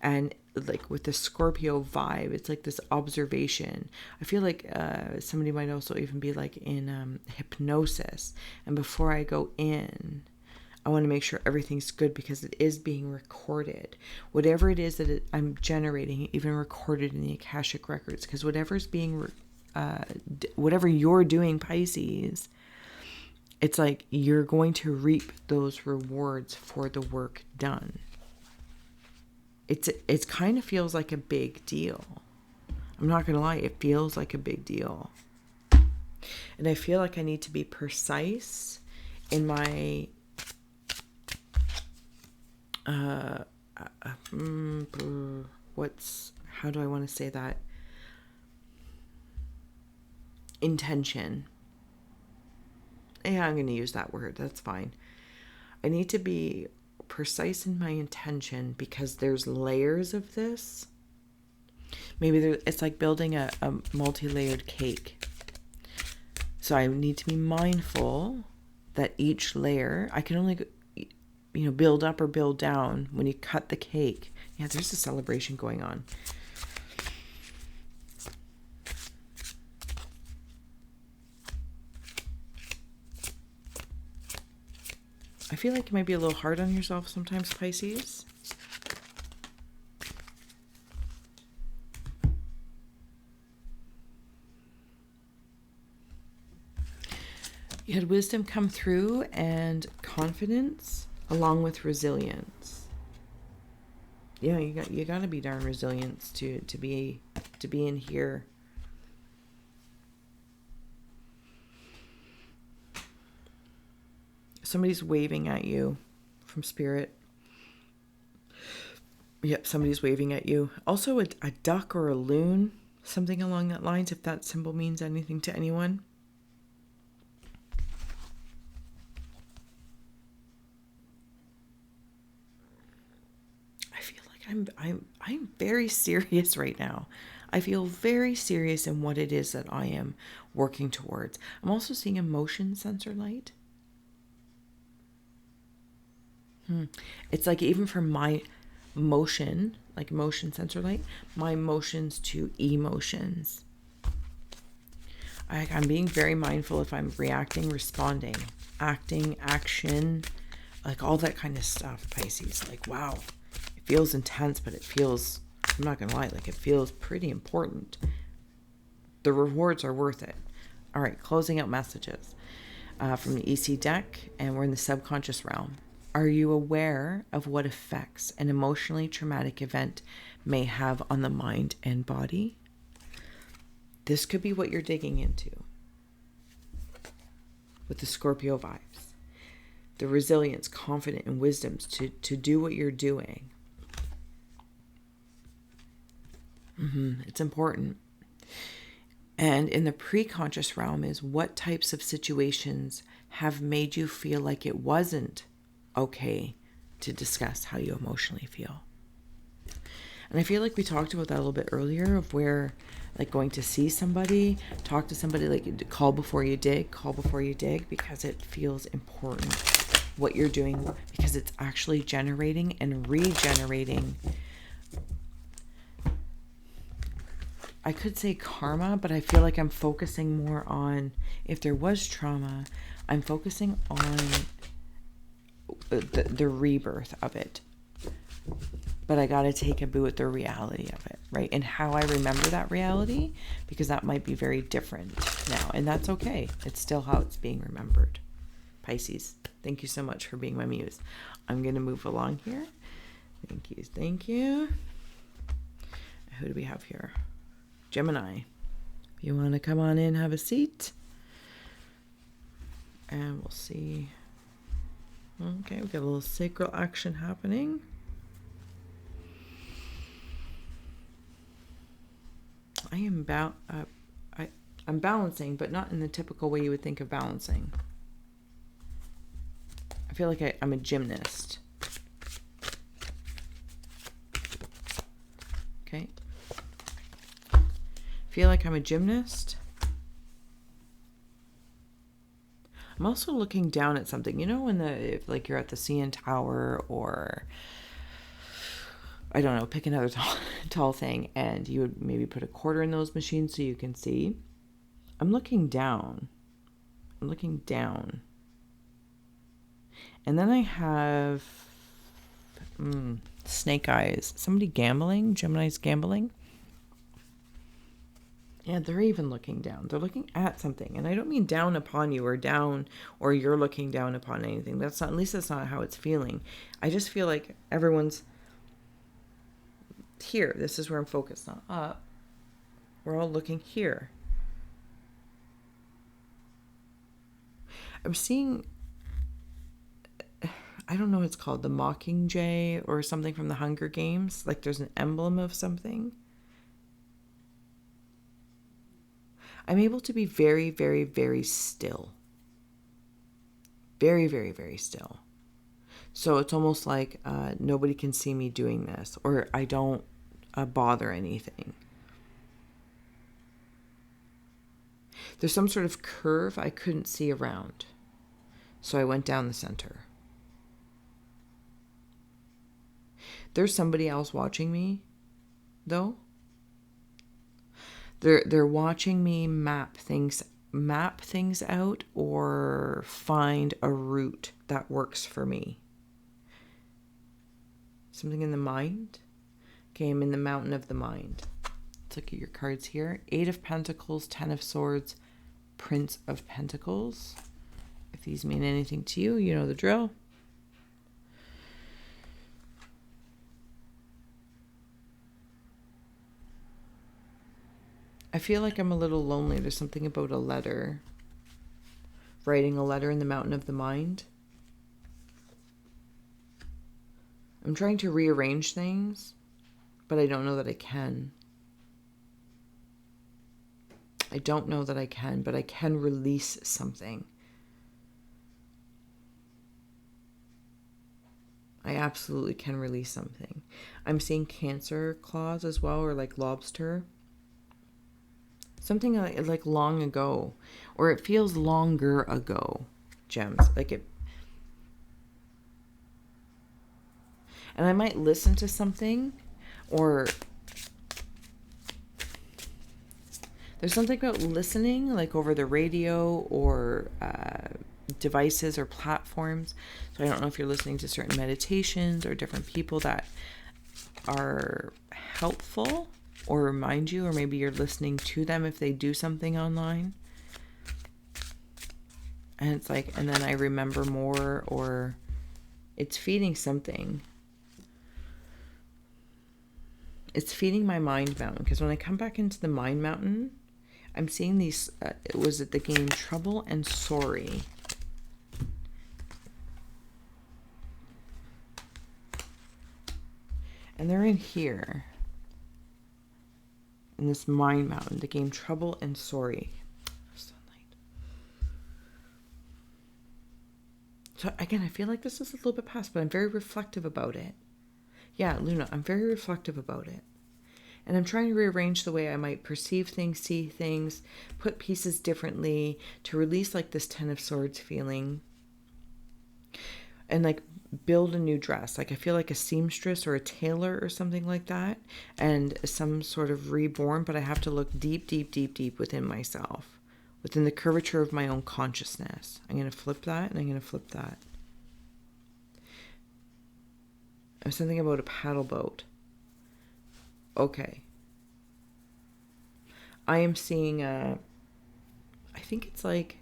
And like with the Scorpio vibe, it's like this observation. I feel like somebody might also even be like in hypnosis. And before I go in, I want to make sure everything's good because it is being recorded. Whatever it is that I'm generating, even recorded in the Akashic records. Because whatever's being, whatever you're doing, Pisces, it's like you're going to reap those rewards for the work done. It kind of feels like a big deal. I'm not going to lie. It feels like a big deal. And I feel like I need to be precise in my... how do I want to say that? Intention. Yeah, I'm going to use that word. That's fine. I need to be precise in my intention because there's layers of this. Maybe it's like building a multi-layered cake. So I need to be mindful that each layer, I can only, build up or build down when you cut the cake. Yeah, there's a celebration going on. I feel like you might be a little hard on yourself sometimes, Pisces. You had wisdom come through and confidence along with resilience. Yeah, you got to be darn resilient to be in here. Somebody's waving at you from spirit. Yep, somebody's waving at you. Also a duck or a loon, something along that lines, if that symbol means anything to anyone. I feel like I'm very serious right now. I feel very serious in what it is that I am working towards. I'm also seeing a motion sensor light. It's like even from my motion, like motion sensor light, my motions to emotions. I'm being very mindful if I'm reacting, responding, acting, action, like all that kind of stuff, Pisces. Like, wow, it feels intense, but it feels, I'm not gonna lie, like it feels pretty important. The rewards are worth it. All right, closing out messages from the EC deck, and we're in the subconscious realm. Are you aware of what effects an emotionally traumatic event may have on the mind and body? This could be what you're digging into with the Scorpio vibes. The resilience, confidence, and wisdoms to do what you're doing. It's important. And in the preconscious realm is what types of situations have made you feel like it wasn't okay to discuss how you emotionally feel. And I feel like we talked about that a little bit earlier, of where like going to see somebody, talk to somebody, like call before you dig, because it feels important what you're doing, because it's actually generating and regenerating. I could say karma, but I feel like I'm focusing more on, if there was trauma, I'm focusing on the rebirth of it. But I got to take a boo at the reality of it, right? And how I remember that reality, because that might be very different now. And that's okay. It's still how it's being remembered. Pisces, thank you so much for being my muse. I'm going to move along here. Thank you. Thank you. Who do we have here? Gemini. If you want to come on in, have a seat. And we'll see. Okay, we got a little sacral action happening. I'm balancing, but not in the typical way you would think of balancing. I feel like I'm a gymnast. Okay. Feel like I'm a gymnast. I'm also looking down at something. You know, if like you're at the CN Tower, or I don't know, pick another tall thing, and you would maybe put a quarter in those machines so you can see. I'm looking down. And then I have snake eyes. Somebody gambling. Gemini's gambling. Yeah, they're even looking down. They're looking at something. And I don't mean down upon you, or you're looking down upon anything. That's not, at least that's not how it's feeling. I just feel like everyone's here. This is where I'm focused, not up. We're all looking here. I'm seeing, I don't know what it's called, the Mockingjay or something from the Hunger Games. Like there's an emblem of something. I'm able to be very, very, very still. Very, very, very still. So it's almost like nobody can see me doing this, or I don't bother anything. There's some sort of curve I couldn't see around. So I went down the center. There's somebody else watching me, though. They're watching me map things out, or find a route that works for me. Something in the mind. Okay, I'm in the mountain of the mind. Let's look at your cards here. 8 of Pentacles, 10 of Swords, Prince of Pentacles. If these mean anything to you, you know the drill. I feel like I'm a little lonely. There's something about a letter. Writing a letter in the mountain of the mind. I'm trying to rearrange things, but I don't know that I can. I don't know that I can, but I can release something. I absolutely can release something. I'm seeing Cancer claws as well, or like lobster. Something like long ago, or it feels longer ago, gems. Like it. And I might listen to something, or there's something about listening, like over the radio or devices or platforms. So I don't know if you're listening to certain meditations or different people that are helpful or remind you, or maybe you're listening to them if they do something online. And it's like, and then I remember more, or it's feeding something. It's feeding my mind mountain, because when I come back into the mind mountain, I'm seeing these, was it the game Trouble and Sorry? And they're in here. In this mind mountain, the game Trouble and Sorry. So again, I feel like this is a little bit past, but I'm very reflective about it. Yeah, Luna, I'm very reflective about it. And I'm trying to rearrange the way I might perceive things, see things, put pieces differently, to release like this Ten of Swords feeling. And like build a new dress. Like I feel like a seamstress or a tailor or something like that. And some sort of reborn, but I have to look deep, deep, deep, deep within myself. Within the curvature of my own consciousness. I'm going to flip that, and I'm going to flip that. There's something about a paddle boat. Okay. I am seeing I think it's like,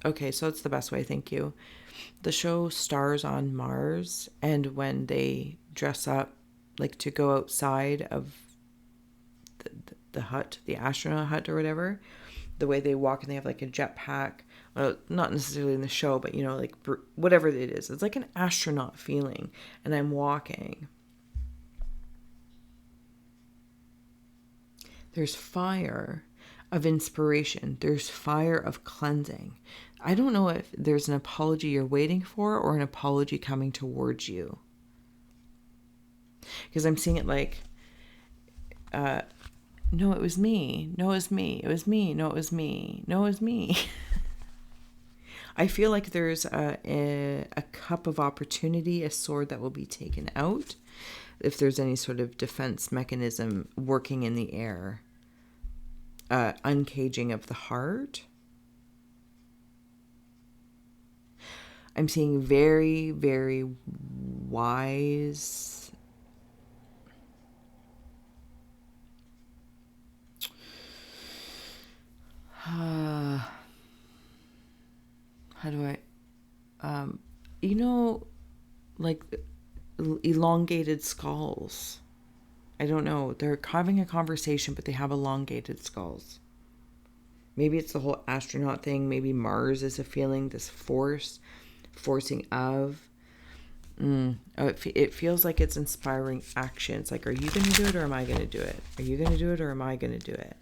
okay, so it's the best way, thank you. The show Stars on Mars, and when they dress up like to go outside of the hut, the astronaut hut or whatever, the way they walk, and they have like a jetpack, well, not necessarily in the show, but you know, like whatever it is, it's like an astronaut feeling. And I'm walking. There's fire of inspiration. There's fire of cleansing. I don't know if there's an apology you're waiting for, or an apology coming towards you. Because I'm seeing it like, no, it was me. No, it was me. It was me. No, it was me. No, it was me. I feel like there's a cup of opportunity, a sword that will be taken out if there's any sort of defense mechanism working in the air. Uncaging of the heart. I'm seeing very, very wise. How do I, you know, like elongated skulls. I don't know. They're having a conversation, but they have elongated skulls. Maybe it's the whole astronaut thing. Maybe Mars is a feeling, this forcing of. It feels like it's inspiring action. It's like, are you going to do it, or am I going to do it? Are you going to do it, or am I going to do it?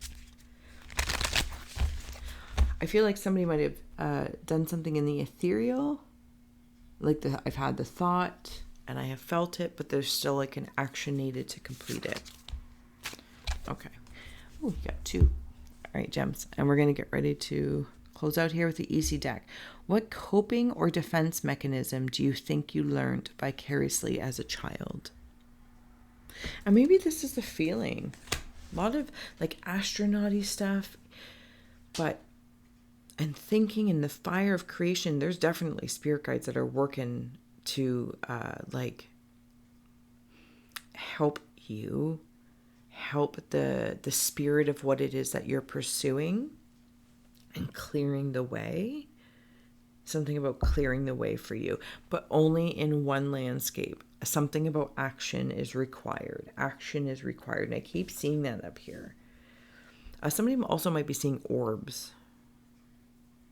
I feel like somebody might have done something in the ethereal. Like I've had the thought and I have felt it, but there's still like an action needed to complete it. Okay. Oh, we got two. All right, gems. And we're going to get ready to close out here with the easy deck. What coping or defense mechanism do you think you learned vicariously as a child? And maybe this is the feeling. A lot of like astronaut-y stuff, but and thinking in the fire of creation, there's definitely spirit guides that are working to like help you, help the spirit of what it is that you're pursuing and clearing the way. Something about clearing the way for you, but only in one landscape. Something about action is required. Action is required. And I keep seeing that up here. Somebody also might be seeing orbs.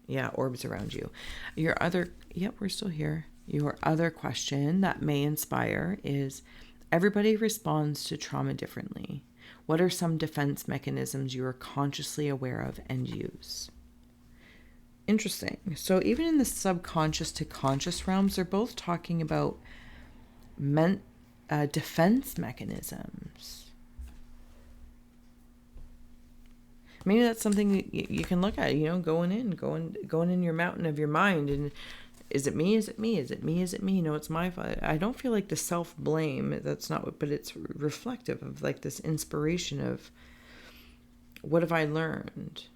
Yeah, orbs around you. Your other, yep, we're still here. Your other question that may inspire is, everybody responds to trauma differently. What are some defense mechanisms you are consciously aware of and use? Interesting. So even in the subconscious to conscious realms, they're both talking about defense mechanisms. Maybe that's something that you can look at, going in your mountain of your mind. And is it me? Is it me? Is it me? Is it me? No, it's my fault. I don't feel like the self-blame. That's not what, but it's reflective of like this inspiration of, what have I learned?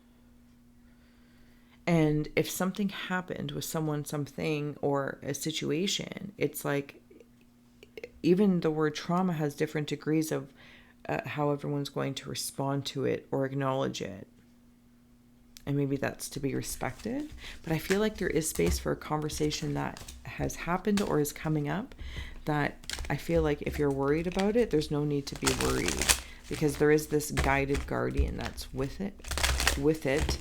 And if something happened with someone, something, or a situation, it's like, even the word trauma has different degrees of how everyone's going to respond to it or acknowledge it. And maybe that's to be respected. But I feel like there is space for a conversation that has happened or is coming up, that I feel like if you're worried about it, there's no need to be worried, because there is this guided guardian that's with it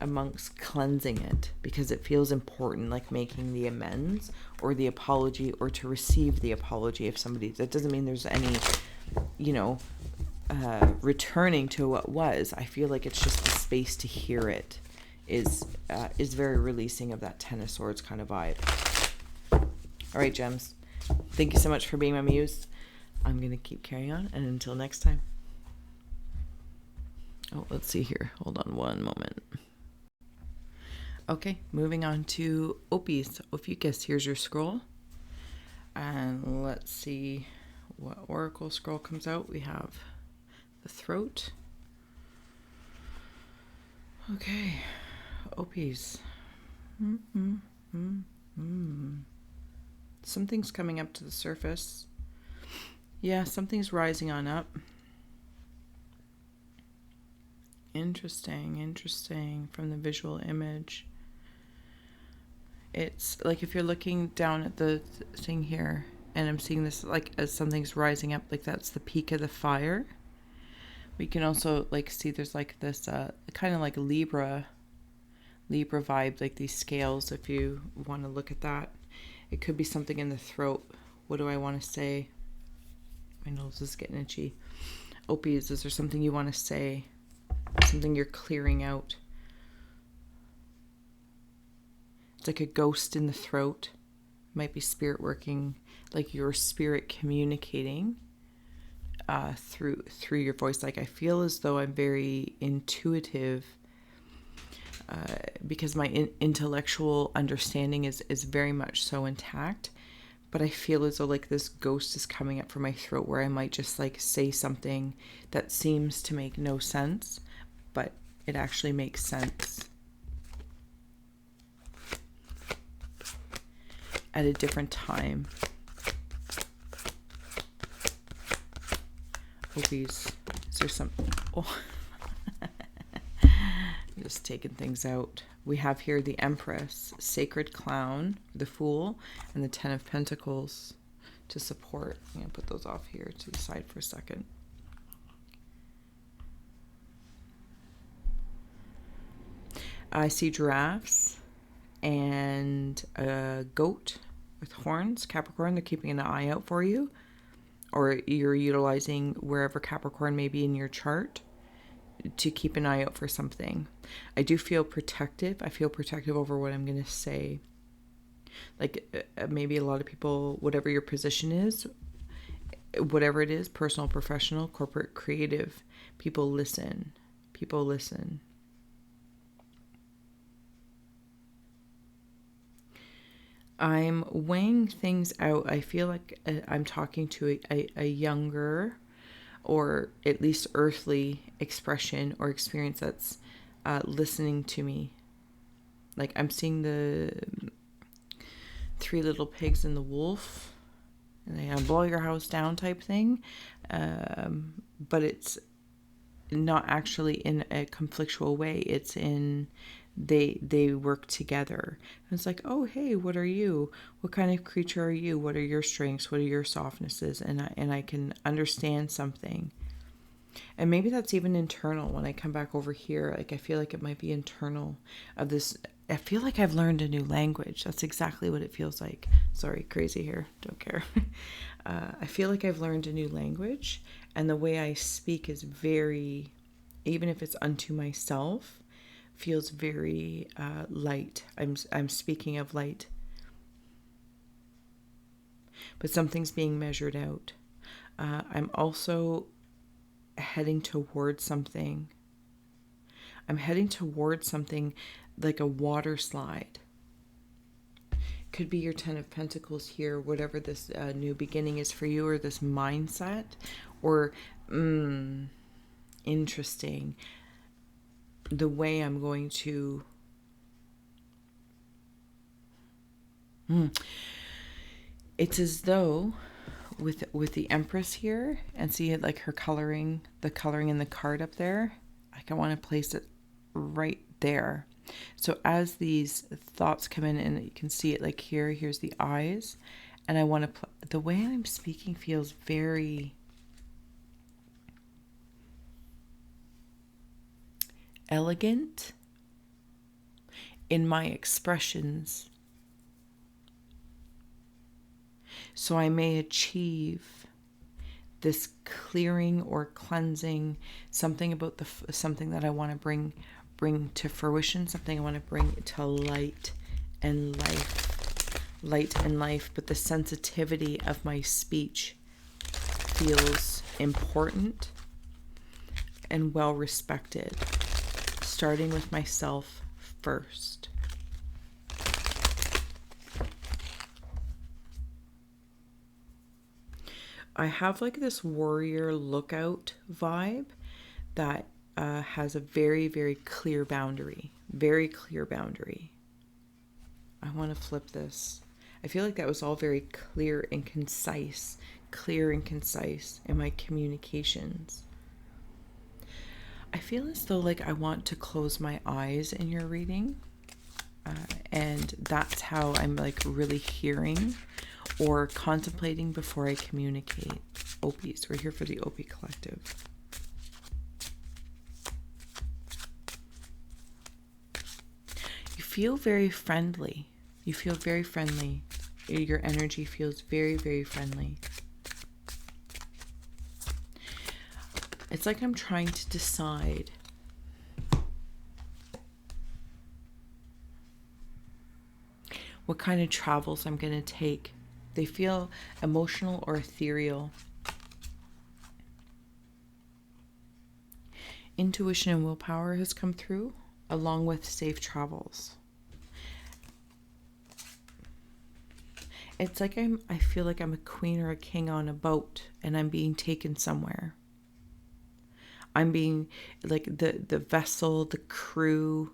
amongst cleansing it, because it feels important, like making the amends or the apology, or to receive the apology if somebody, that doesn't mean there's any, returning to what was. I feel like it's just the space to hear it is very releasing of that Ten of Swords kind of vibe. All right, gems. Thank you so much for being my muse. I'm going to keep carrying on, and until next time. Oh, let's see here. Hold on one moment. Okay, moving on to Ophiuchus. Here's your scroll. And let's see what oracle scroll comes out. We have the throat. Okay, Ophiuchus. Something's coming up to the surface. Yeah, something's rising on up. Interesting from the visual image. It's like if you're looking down at the thing here, and I'm seeing this like as something's rising up, like that's the peak of the fire. We can also like see there's like this kind of like Libra vibe, like these scales, if you want to look at that. It could be something in the throat. What do I want to say? My nose is getting itchy. Ophiuchus, is there something you want to say? Something you're clearing out? It's like a ghost in the throat. Might be spirit working, like your spirit communicating through your voice. Like I feel as though I'm very intuitive, because my intellectual understanding is very much so intact. But I feel as though like this ghost is coming up from my throat, where I might just like say something that seems to make no sense, but it actually makes sense at a different time. Oh, geez. Is there something? Oh. Just taking things out. We have here the Empress, Sacred Clown, the Fool, and the Ten of Pentacles to support. I'm going to put those off here to the side for a second. I see giraffes and a goat with horns. Capricorn, they're keeping an eye out for you, or you're utilizing wherever Capricorn may be in your chart to keep an eye out for something. I do feel protective. I feel protective over what I'm going to say. Like maybe a lot of people, whatever your position is, whatever it is, personal, professional, corporate, creative, people listen. People listen. I'm weighing things out. I feel like I'm talking to a younger, or at least earthly expression or experience that's listening to me. Like I'm seeing the Three Little Pigs and the Wolf, and they blow your house down type thing. But it's not actually in a conflictual way. It's in they work together. And it's like, oh, hey, what are you? What kind of creature are you? What are your strengths? What are your softnesses? And I can understand something. And maybe that's even internal. When I come back over here, like, I feel like it might be internal of this. I feel like I've learned a new language. That's exactly what it feels like. Sorry, crazy here. Don't care. I feel like I've learned a new language, and the way I speak is very, even if it's unto myself, feels very light. I'm speaking of light, but something's being measured out. I'm also heading towards something. I'm heading towards something like a water slide. Could be your 10 of Pentacles here, whatever this new beginning is for you, or this mindset, or interesting, the way I'm going to it's as though with the Empress here, and see it like her coloring, the coloring in the card up there, like I want to place it right there. So as these thoughts come in, and you can see it like here's the eyes, and I want to the way I'm speaking feels very elegant in my expressions, so I may achieve this clearing or cleansing, something about something that I want to bring to fruition, something I want to bring to light and life, but the sensitivity of my speech feels important and well respected, starting with myself first. I have like this warrior lookout vibe that has a very, very clear boundary. Very clear boundary. I want to flip this. I feel like that was all very clear and concise. Clear and concise in my communications. I feel as though like I want to close my eyes in your reading. And that's how I'm like really hearing or contemplating before I communicate. Opies. We're here for the Opie Collective. You feel very friendly. You feel very friendly. Your energy feels very, very friendly. It's like I'm trying to decide what kind of travels I'm going to take. They feel emotional or ethereal. Intuition and willpower has come through, along with safe travels. It's like I feel like I'm a queen or a king on a boat, and I'm being taken somewhere. I'm being like the vessel, the crew,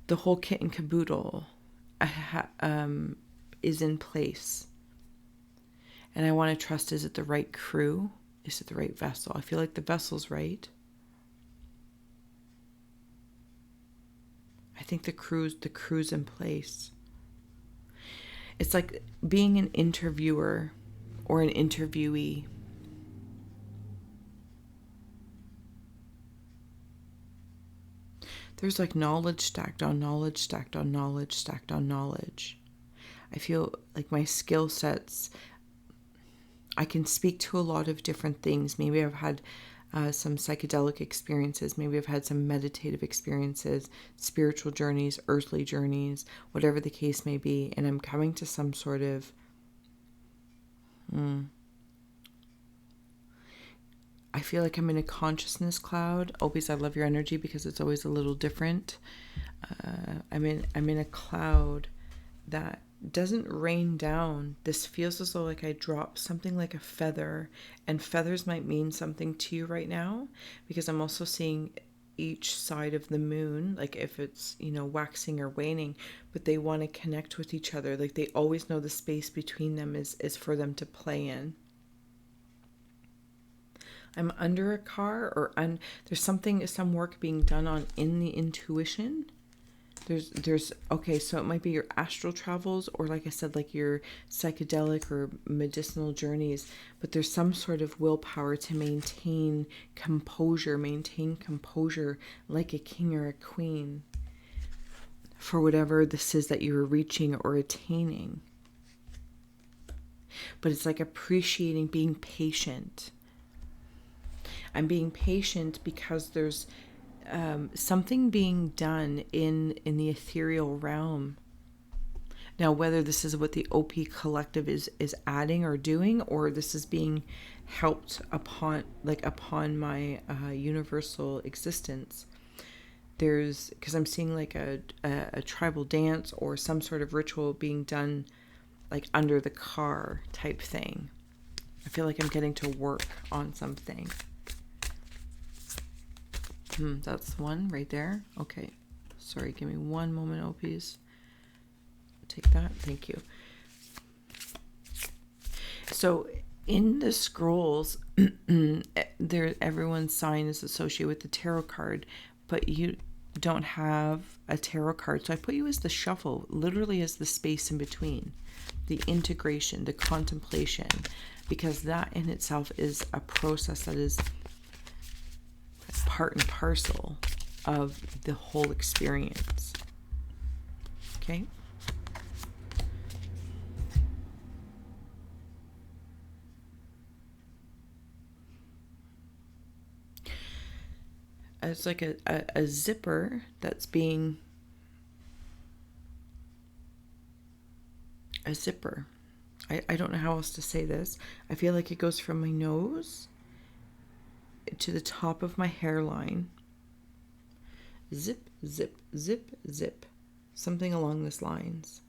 the whole kit and caboodle is in place. And I want to trust, is it the right crew? Is it the right vessel? I feel like the vessel's right. I think the crew's in place. It's like being an interviewer or an interviewee. There's like knowledge stacked on knowledge, stacked on knowledge, stacked on knowledge. I feel like my skill sets, I can speak to a lot of different things. Maybe I've had some psychedelic experiences. Maybe I've had some meditative experiences, spiritual journeys, earthly journeys, whatever the case may be. And I'm coming to some sort of I feel like I'm in a consciousness cloud. Always, I love your energy because it's always a little different. I'm in a cloud that doesn't rain down. This feels as though like I dropped something like a feather, and feathers might mean something to you right now, because I'm also seeing each side of the moon, like if it's, waxing or waning, but they want to connect with each other. Like they always know the space between them is for them to play in. I'm under a car, or there's some work being done on in the intuition. There's okay, so it might be your astral travels, or like I said, like your psychedelic or medicinal journeys, but there's some sort of willpower to maintain composure like a king or a queen for whatever this is that you're reaching or attaining. But it's like appreciating, being patient. I'm being patient because there's something being done in the ethereal realm. Now, whether this is what the OP collective is adding or doing, or this is being helped upon my universal existence. Because I'm seeing like a tribal dance or some sort of ritual being done like under the car type thing. I feel like I'm getting to work on something. That's one right there. Okay. Sorry, give me one moment, OPs. Take that. Thank you. So in the scrolls, everyone's sign is associated with the tarot card, but you don't have a tarot card. So I put you as the shuffle, literally as the space in between, the integration, the contemplation, because that in itself is a process that is part and parcel of the whole experience. Okay? It's like a zipper that's being a zipper. I don't know how else to say this. I feel like it goes from my nose to the top of my hairline. Zip, zip, zip, zip. Something along these lines.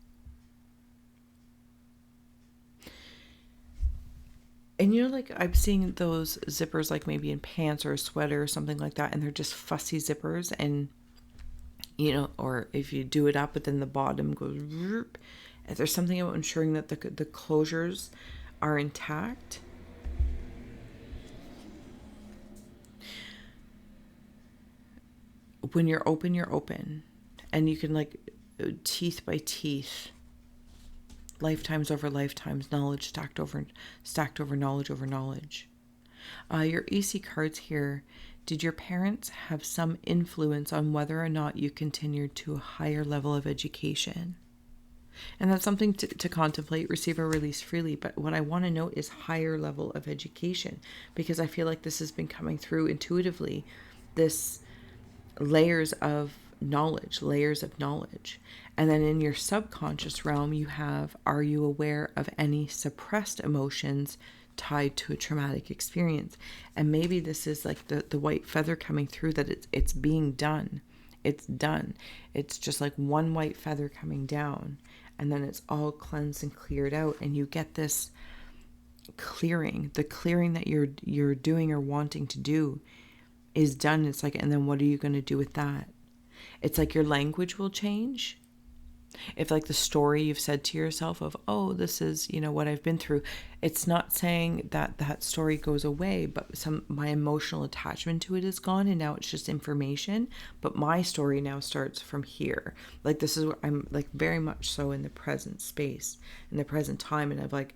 And you know, like I'm seeing those zippers like maybe in pants or a sweater or something like that, and they're just fussy zippers, and you know, or if you do it up, but then the bottom goes. And there's something about ensuring that the closures are intact. When you're open, and you can like teeth by teeth. Lifetimes over lifetimes, knowledge stacked over knowledge over knowledge. Your EC cards here. Did your parents have some influence on whether or not you continued to a higher level of education? And that's something to contemplate, receive or release freely. But what I want to know is higher level of education, because I feel like this has been coming through intuitively. This layers of knowledge. And then in your subconscious realm, you have, are you aware of any suppressed emotions tied to a traumatic experience? And maybe this is like the white feather coming through, that it's being done. It's done. It's just like one white feather coming down, and then it's all cleansed and cleared out, and you get this clearing. The clearing that you're doing or wanting to do is done. It's like, and then what are you going to do with that? It's like your language will change. If like the story you've said to yourself of, oh, this is, you know, what I've been through, it's not saying that that story goes away, but my emotional attachment to it is gone, and now it's just information. But my story now starts from here. Like this is where I'm like very much so in the present space, in the present time, and I've like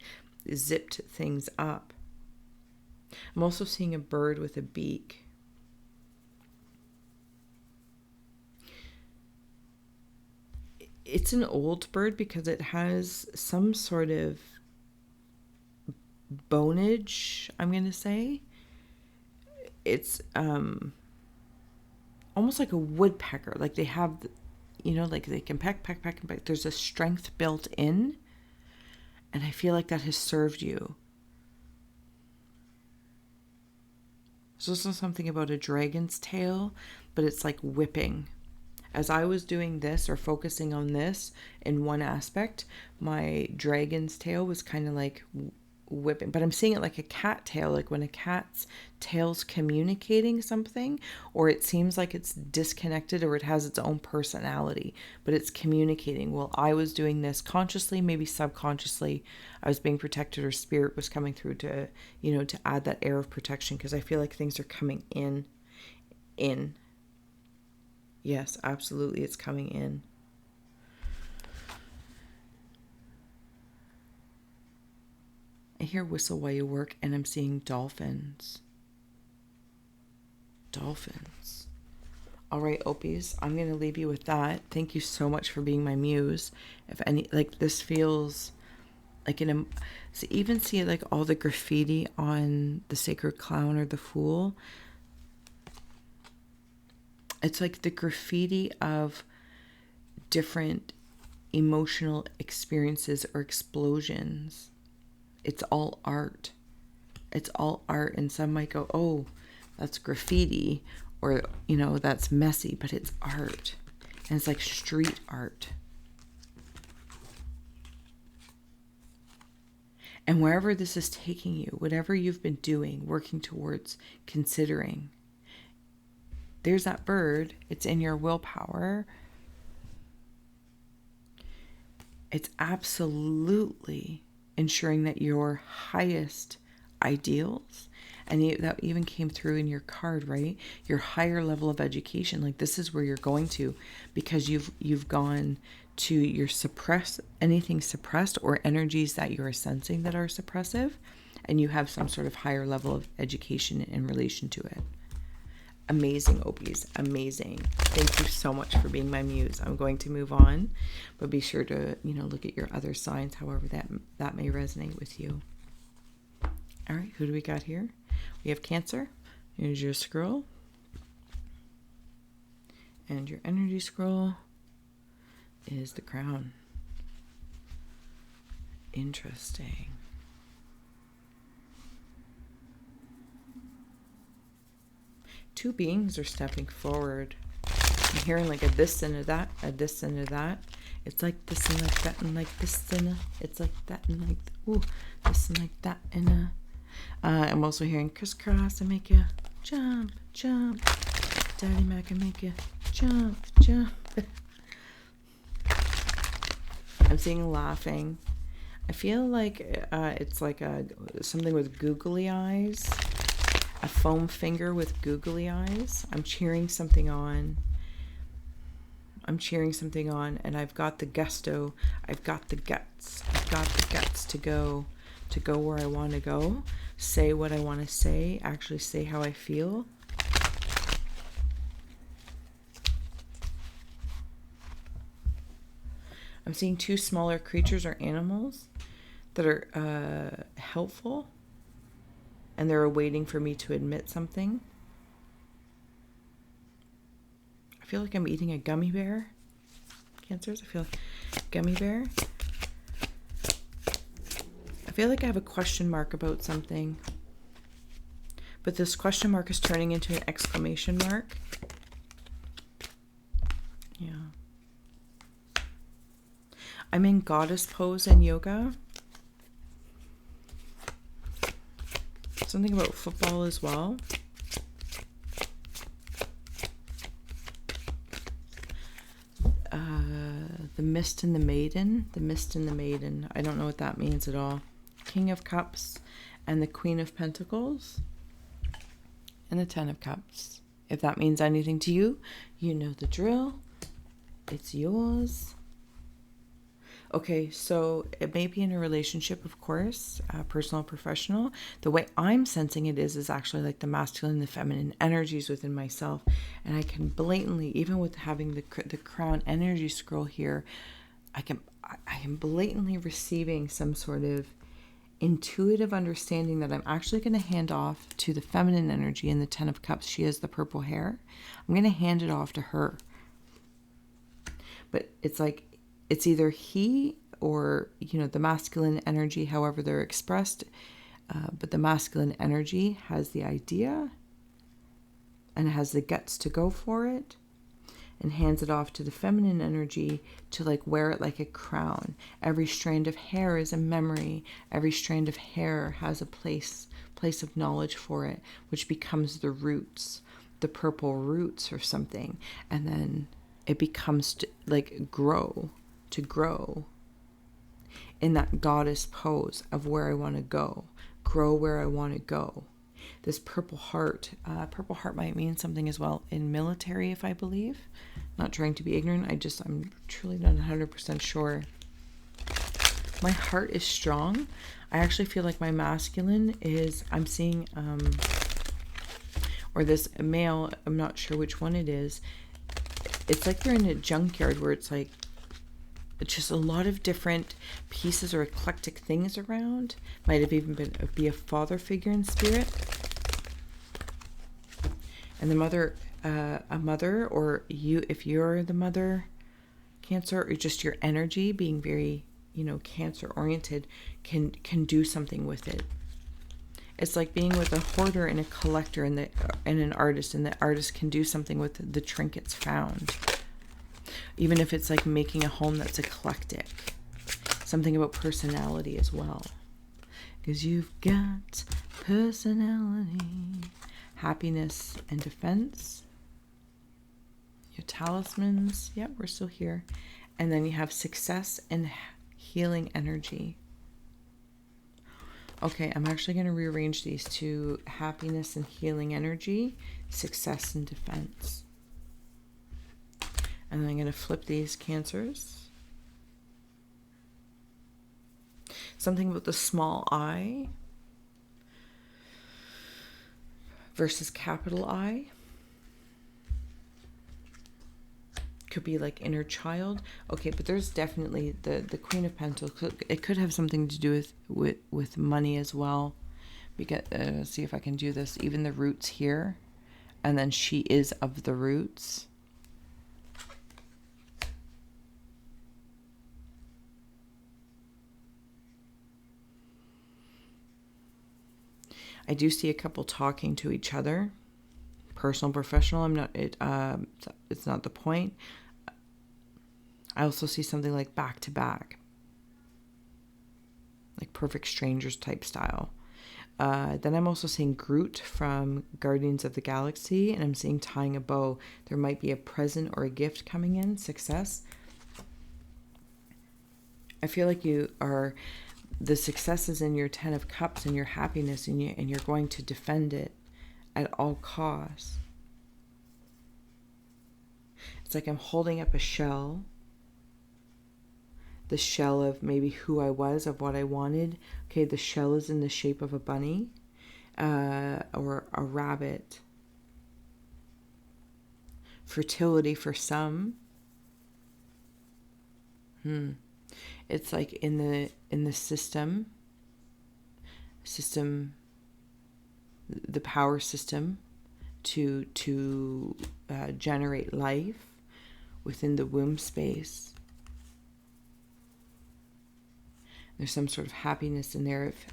zipped things up. I'm also seeing a bird with a beak. It's an old bird because it has some sort of bonage, I'm going to say. It's almost like a woodpecker. Like they have, you know, like they can peck. There's a strength built in. And I feel like that has served you. There's also something about a dragon's tail, but it's like whipping. As I was doing this or focusing on this in one aspect, my dragon's tail was kind of like whipping, but I'm seeing it like a cat tail, like when a cat's tail's communicating something, or it seems like it's disconnected or it has its own personality, but it's communicating. Well, I was doing this consciously, maybe subconsciously. I was being protected, or spirit was coming through to, to add that air of protection, because I feel like things are coming in. Yes, absolutely, it's coming in. I hear whistle while you work, and I'm seeing dolphins. Dolphins. All right, Opies, I'm going to leave you with that. Thank you so much for being my muse. If any, like, this feels like so even see like all the graffiti on the sacred clown or the fool. It's like the graffiti of different emotional experiences or explosions. It's all art. It's all art. And some might go, oh, that's graffiti, or, that's messy, but it's art. And it's like street art. And wherever this is taking you, whatever you've been doing, working towards, considering, there's that bird. It's in your willpower. It's absolutely ensuring that your highest ideals, and that even came through in your card, right? Your higher level of education, like this is where you're going to, because you've gone to your anything suppressed, or energies that you're sensing that are suppressive, and you have some sort of higher level of education in relation to it. Amazing, Opies. Amazing. Thank you so much for being my muse. I'm going to move on, but be sure to, look at your other signs, however that may resonate with you. All right, who do we got here? We have Cancer. Here's your scroll. And your energy scroll is the Crown. Interesting. Two beings are stepping forward. I'm hearing like a this and a that, a this and a that. It's like this and like that, and like this and a, it's like that and like, ooh, this and like that and a. I'm also hearing crisscross and make you jump, jump. Daddy Mac and make you jump, jump. I'm seeing laughing. I feel like it's like something with googly eyes. A foam finger with googly eyes. I'm cheering something on. And I've got the gusto. I've got the guts. I've got the guts to go where I want to go. Say what I want to say. Actually say how I feel. I'm seeing two smaller creatures or animals that are helpful. And they're waiting for me to admit something. I feel like I'm eating a gummy bear. Cancers, I feel like gummy bear. I feel like I have a question mark about something. But this question mark is turning into an exclamation mark. Yeah. I'm in goddess pose in yoga. Something about football as well. The Mist and the Maiden. The Mist and the Maiden. I don't know what that means at all. King of Cups and the Queen of Pentacles. And the Ten of Cups. If that means anything to you, you know the drill. It's yours. Okay, so it may be in a relationship, of course, personal, professional. The way I'm sensing it is actually like the masculine and the feminine energies within myself. And I can blatantly, even with having the crown energy scroll here, I am blatantly receiving some sort of intuitive understanding that I'm actually going to hand off to the feminine energy in the Ten of Cups. She has the purple hair. I'm going to hand it off to her. But it's like, it's either he or, the masculine energy, however they're expressed. But the masculine energy has the idea and has the guts to go for it. and hands it off to the feminine energy to like wear it like a crown. Every strand of hair is a memory. Every strand of hair has a place of knowledge for it, which becomes the roots, the purple roots or something. And then it becomes to grow in that goddess pose of where I want to go, grow where I want to go. This purple heart might mean something as well in military, if I believe. Not trying to be ignorant. I'm truly not 100% sure. My heart is strong. I actually feel like my masculine is, I'm seeing, or this male, I'm not sure which one it is. It's like they're in a junkyard where it's like, it's just a lot of different pieces or eclectic things around. Might have even be a father figure in spirit. And the mother, a mother, or you, if you're the mother, Cancer, or just your energy being very, Cancer oriented, can do something with it. It's like being with a hoarder and a collector and an artist, and the artist can do something with the trinkets found. Even if it's like making a home that's eclectic. Something about personality as well. Because you've got personality. Happiness and defense. Your talismans. Yep, we're still here. And then you have success and healing energy. Okay, I'm actually going to rearrange these to happiness and healing energy, success and defense. And then I'm going to flip these Cancers. Something about the small I versus capital I. Could be like inner child. Okay, but there's definitely the Queen of Pentacles. It could have something to do with money as well. Because see if I can do this. Even the roots here. And then she is of the roots. I do see a couple talking to each other, personal, professional. It's not the point. I also see something like back to back, like perfect strangers type style. Then I'm also seeing Groot from Guardians of the Galaxy, and I'm seeing tying a bow. There might be a present or a gift coming in, success. I feel like the success is in your 10 of Cups and your happiness, and you're going to defend it at all costs. It's like I'm holding up a shell. The shell of maybe who I was, of what I wanted. Okay, the shell is in the shape of a bunny or a rabbit. Fertility for some. It's like in the system, the power system to generate life within the womb space. There's some sort of happiness in there if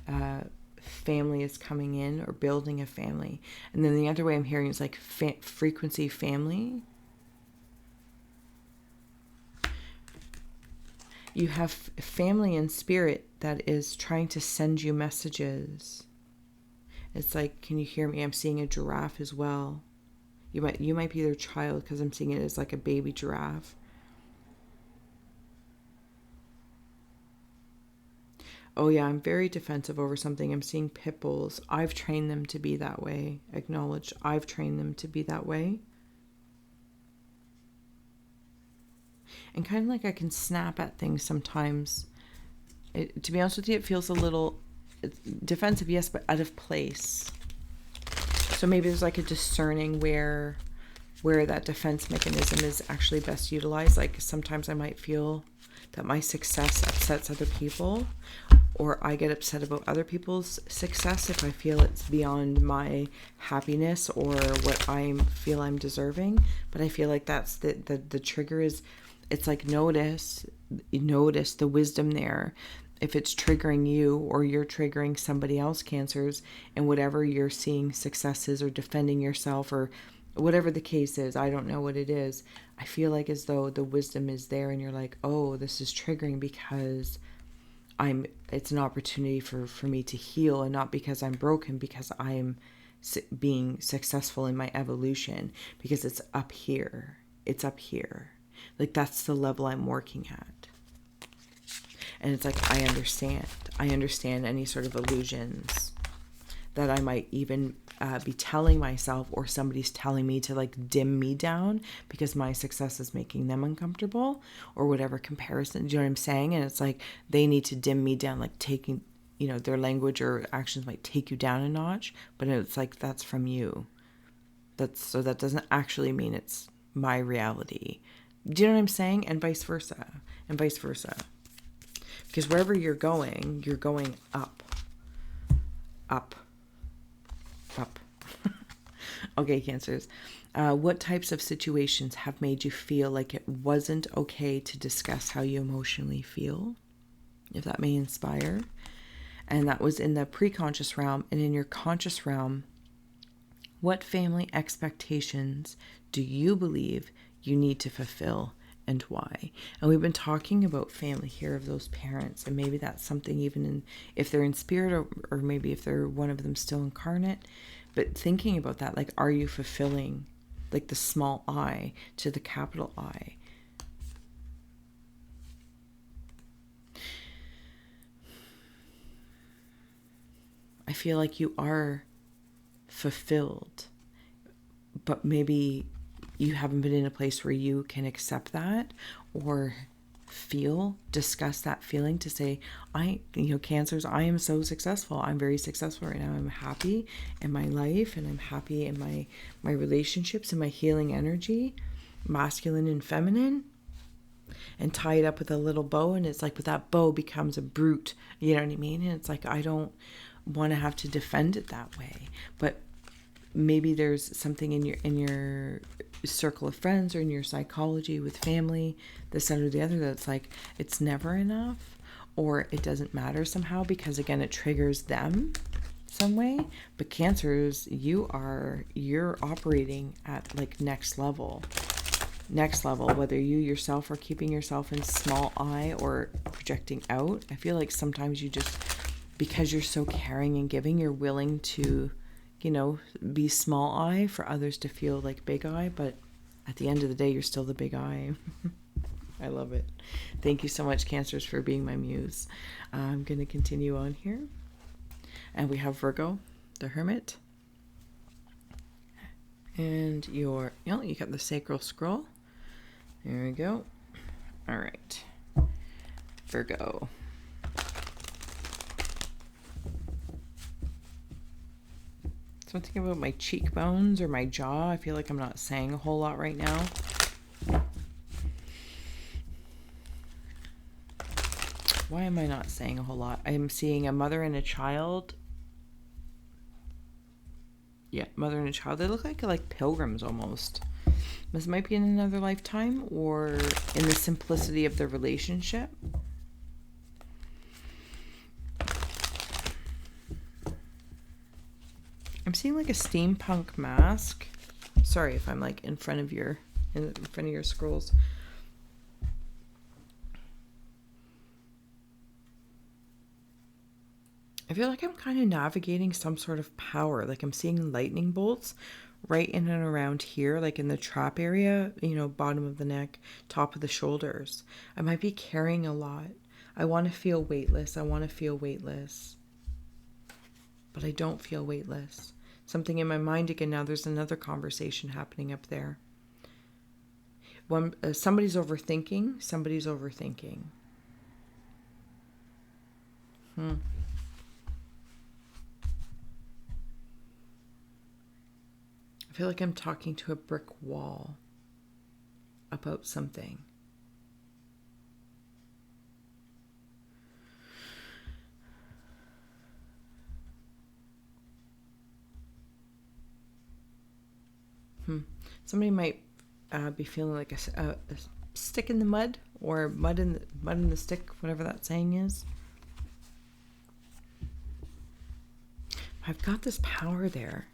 family is coming in or building a family. And then the other way I'm hearing is like frequency family. You have family in spirit that is trying to send you messages. It's like, can you hear me? I'm seeing a giraffe as well. You might be their child, because I'm seeing it as like a baby giraffe. Oh yeah, I'm very defensive over something. I'm seeing pit bulls. I've trained them to be that way. Acknowledge, I've trained them to be that way. And kind of like I can snap at things sometimes. To be honest with you, it feels a little defensive, yes, but out of place. So maybe there's like a discerning where that defense mechanism is actually best utilized. Like sometimes I might feel that my success upsets other people, or I get upset about other people's success if I feel it's beyond my happiness or what I feel I'm deserving. But I feel like that's the trigger is, it's like notice the wisdom there. If it's triggering you or you're triggering somebody else, Cancers, and whatever you're seeing successes or defending yourself or Whatever the case is, I don't know what it is. I feel like as though the wisdom is there and you're like, oh, this is triggering because it's an opportunity for me to heal, and not because I'm broken, because I'm being successful in my evolution, because it's up here. It's up here. Like, that's the level I'm working at. And it's like, I understand any sort of illusions that I might even be telling myself, or somebody's telling me to like dim me down because my success is making them uncomfortable, or whatever comparison. Do you know what I'm saying? And it's like, they need to dim me down, like taking, their language or actions might take you down a notch, but it's like, that's from you. So that doesn't actually mean it's my reality. Do you know what I'm saying? And vice versa. Because wherever you're going up. Up. Okay, Cancers. What types of situations have made you feel like it wasn't okay to discuss how you emotionally feel? If that may inspire. And that was in the pre-conscious realm. And in your conscious realm, what family expectations do you believe you need to fulfill, and why? And we've been talking about family here, of those parents, and maybe that's something even if they're in spirit, or maybe if they're one of them still incarnate, but thinking about that, like, are you fulfilling like the small I to the capital I? I feel like you are fulfilled, but maybe you haven't been in a place where you can accept that, or discuss that feeling to say, Cancers, I am so successful. I'm very successful right now. I'm happy in my life, and I'm happy in my relationships and my healing energy, masculine and feminine, and tie it up with a little bow. And it's like, but that bow becomes a brute, you know what I mean? And it's like, I don't want to have to defend it that way. But maybe there's something in your circle of friends, or in your psychology with family, this, that, or the other, that's like, it's never enough, or it doesn't matter somehow, because again, it triggers them some way. But Cancers, you're operating at like next level, whether you yourself are keeping yourself in small I or projecting out. I feel like sometimes you just, because you're so caring and giving, you're willing to be small I for others to feel like big I, but at the end of the day, you're still the big I. I love it. Thank you so much, Cancers, for being my muse. I'm going to continue on here. And we have Virgo, the Hermit. And you got the Sacral Scroll. There we go. All right. Virgo. Something about my cheekbones or my jaw. I feel like I'm not saying a whole lot right now. Why am I not saying a whole lot? I am seeing a mother and a child. Yeah, mother and a child. They look like pilgrims almost. This might be in another lifetime, or in the simplicity of the relationship. I'm seeing like a steampunk mask. Sorry if I'm like in front of your scrolls. I feel like I'm kind of navigating some sort of power. Like I'm seeing lightning bolts right in and around here, like in the trap area, bottom of the neck, top of the shoulders. I might be carrying a lot. I want to feel weightless. But I don't feel weightless. Something in my mind again. Now there's another conversation happening up there. Somebody's overthinking. I feel like I'm talking to a brick wall about something. Somebody might be feeling like a stick in the mud, or mud in the stick, whatever that saying is. I've got this power there.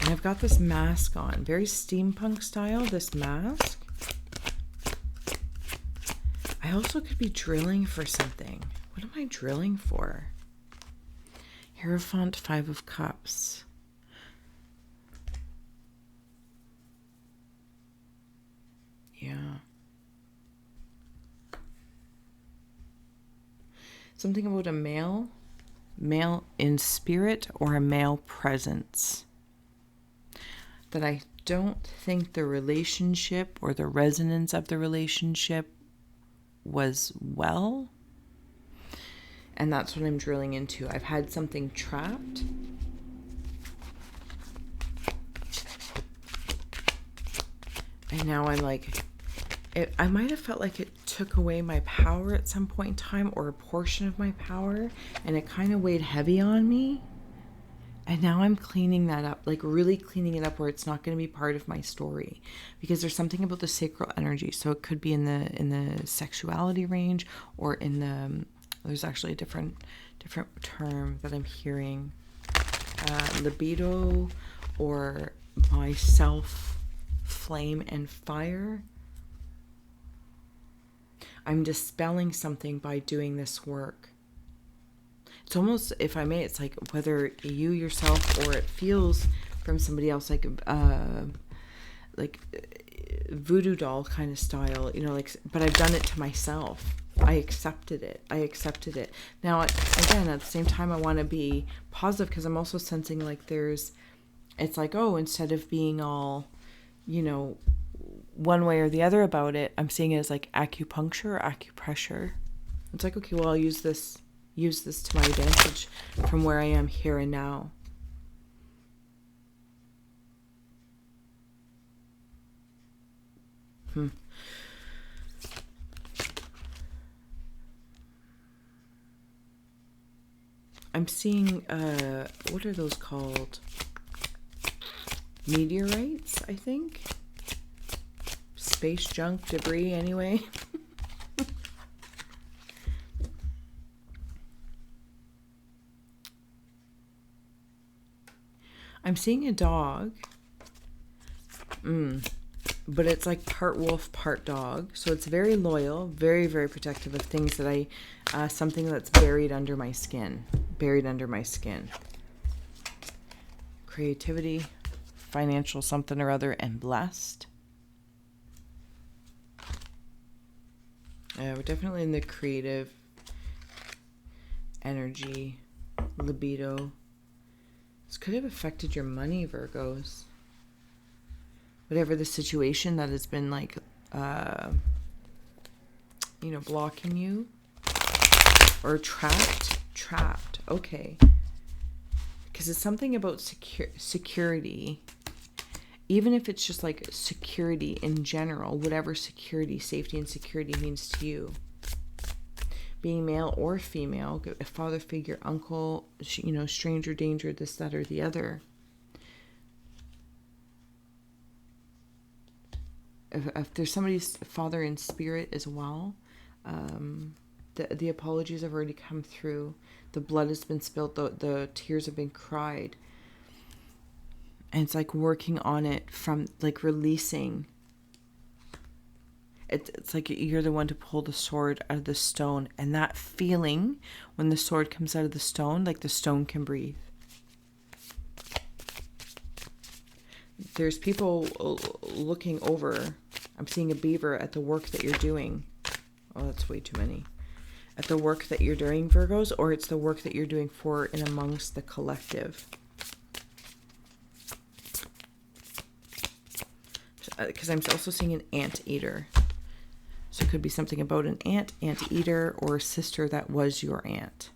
And I've got this mask on, very steampunk style, this mask. I also could be drilling for something. What am I drilling for? Hierophant, 5 of Cups. Yeah. Something about a male in spirit or a male presence. That I don't think the relationship or the resonance of the relationship was well. And that's what I'm drilling into. I've had something trapped. And now I'm like, I might have felt like it took away my power at some point in time, or a portion of my power, and it kind of weighed heavy on me. And now I'm cleaning that up, like really cleaning it up where it's not going to be part of my story, because there's something about the sacral energy. So it could be in the sexuality range, or in the, there's actually a different term that I'm hearing, libido, or myself, flame and fire. I'm dispelling something by doing this work. It's almost, if I may, it's like whether you yourself or it feels from somebody else like voodoo doll kind of style, you know, like, but I've done it to myself. I accepted it. Now, again, at the same time, I want to be positive, because I'm also sensing like it's like, oh, instead of being all, you know, one way or the other about it, I'm seeing it as like acupuncture or acupressure. It's like, okay, well, I'll use this to my advantage from where I am here and now. I'm seeing, what are those called? Meteorites, I think. Space junk, debris, anyway. I'm seeing a dog. But it's like part wolf, part dog. So it's very loyal, very, very protective of things that something that's buried under my skin. Creativity, financial something or other, and blessed. We're definitely in the creative energy, libido. This could have affected your money, Virgos. Whatever the situation that has been like, blocking you. Or trapped. Okay. Because it's something about security. Even if it's just like security in general, whatever security, safety and security means to you. Being male or female, a father figure, uncle, stranger danger, this, that, or the other. If there's somebody's father in spirit as well, the apologies have already come through. The blood has been spilled. The tears have been cried. And it's like working on it from like releasing. It's like you're the one to pull the sword out of the stone. And that feeling when the sword comes out of the stone, like the stone can breathe. There's people looking over. I'm seeing a beaver at the work that you're doing. Oh, that's way too many. At the work that you're doing, Virgos, or it's the work that you're doing for and amongst the collective. Because I'm also seeing an anteater. So it could be something about an anteater, or a sister that was your aunt.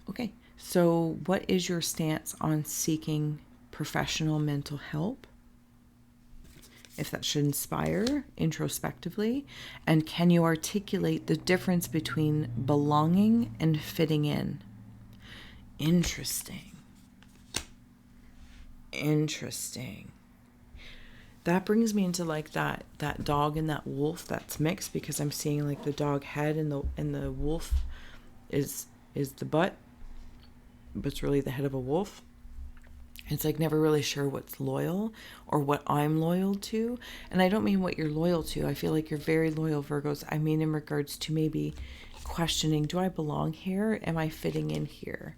Okay, so what is your stance on seeking professional mental help? If that should inspire introspectively. And can you articulate the difference between belonging and fitting in? Interesting. That brings me into like that dog and that wolf that's mixed, because I'm seeing like the dog head and the wolf is the butt, but it's really the head of a wolf. It's like never really sure what's loyal or what I'm loyal to. And I don't mean what you're loyal to. I feel like you're very loyal, Virgos. I mean in regards to maybe questioning, do I belong here? Am I fitting in here?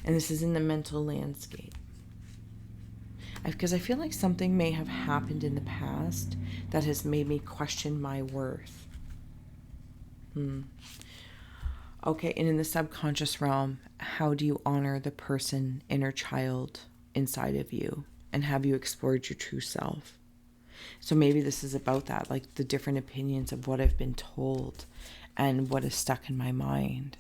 And this is in the mental landscape. Because I feel like something may have happened in the past that has made me question my worth. Okay, and in the subconscious realm, how do you honor the person, inner child inside of you? And have you explored your true self? So maybe this is about that, like the different opinions of what I've been told and what is stuck in my mind.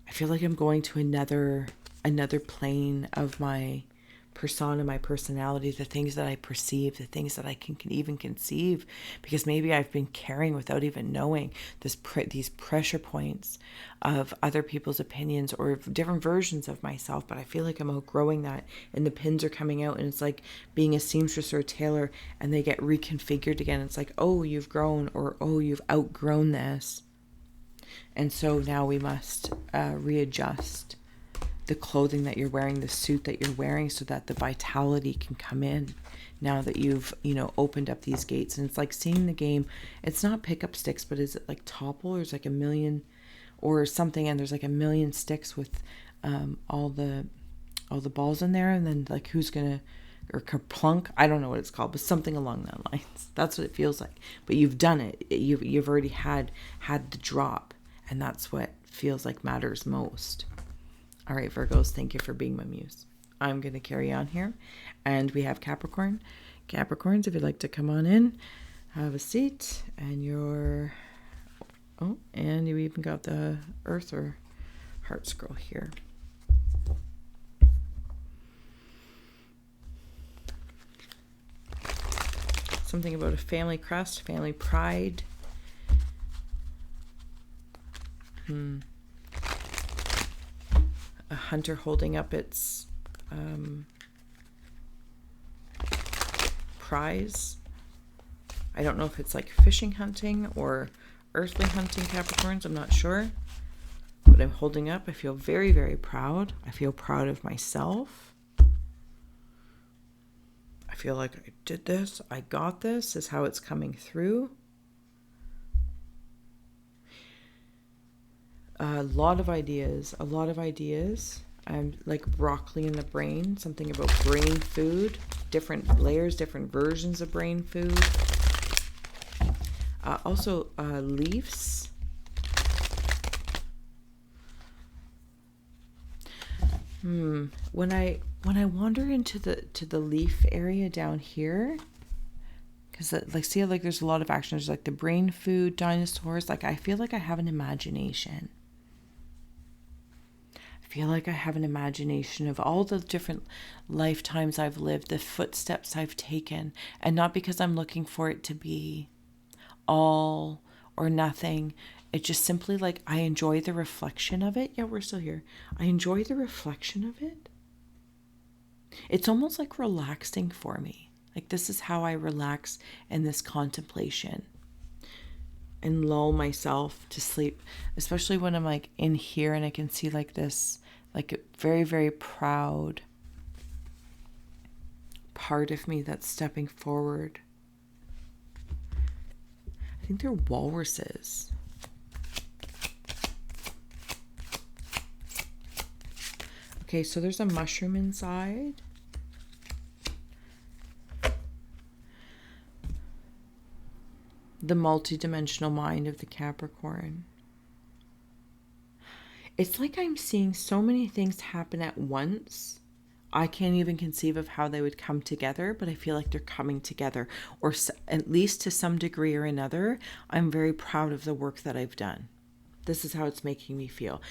I feel like I'm going to another plane of my persona, my personality, the things that I perceive, the things that I can even conceive, because maybe I've been carrying without even knowing these pressure points of other people's opinions or different versions of myself. But I feel like I'm outgrowing that, and the pins are coming out, and it's like being a seamstress or a tailor, and they get reconfigured again. It's like, oh, you've grown, or oh, you've outgrown this. And so now we must readjust the clothing that you're wearing, the suit that you're wearing, so that the vitality can come in now that you've, opened up these gates. And it's like seeing the game. It's not pick up sticks, but is it like topple, or is like a million or something, and there's like a million sticks with all the balls in there, and then like who's gonna, or kerplunk, I don't know what it's called, but something along that lines. That's what it feels like. But you've done it. You've already had the drop, and that's what feels like matters most. All right, Virgos, thank you for being my muse. I'm going to carry on here. And we have Capricorn. Capricorns, if you'd like to come on in, have a seat. And and you even got the Earth or Heart scroll here. Something about a family crest, family pride. A hunter holding up its prize. I don't know if it's like fishing hunting or earthly hunting, Capricorns. I'm not sure. But I'm holding up. I feel very, very proud. I feel proud of myself. I feel like I did this. I got this. This is how it's coming through. A lot of ideas. I'm like broccoli in the brain, something about brain food, different layers, different versions of brain food. Also leaves. When I wander into the leaf area down here, because like see how like there's a lot of action. There's like the brain food, dinosaurs. Like I feel like I have an imagination. I feel like I have an imagination of all the different lifetimes I've lived, the footsteps I've taken, and not because I'm looking for it to be all or nothing. It's just simply like I enjoy the reflection of it. Yeah, we're still here. I enjoy the reflection of it. It's almost like relaxing for me. Like this is how I relax in this contemplation and lull myself to sleep, especially when I'm like in here and I can see like this, like a very, very proud part of me that's stepping forward. I think they're walruses. Okay, so there's a mushroom inside. The multidimensional mind of the Capricorn. It's like I'm seeing so many things happen at once. I can't even conceive of how they would come together, but I feel like they're coming together, or at least to some degree or another. I'm very proud of the work that I've done. This is how it's making me feel.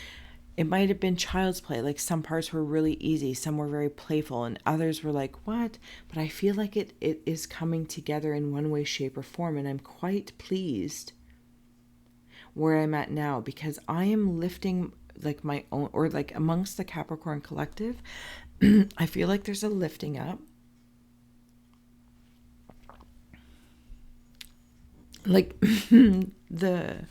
It might have been child's play, like some parts were really easy, some were very playful, and others were like, what? But I feel like it is coming together in one way, shape, or form, and I'm quite pleased where I'm at now, because I am lifting like my own, or like amongst the Capricorn collective, I feel like there's a lifting up. Like the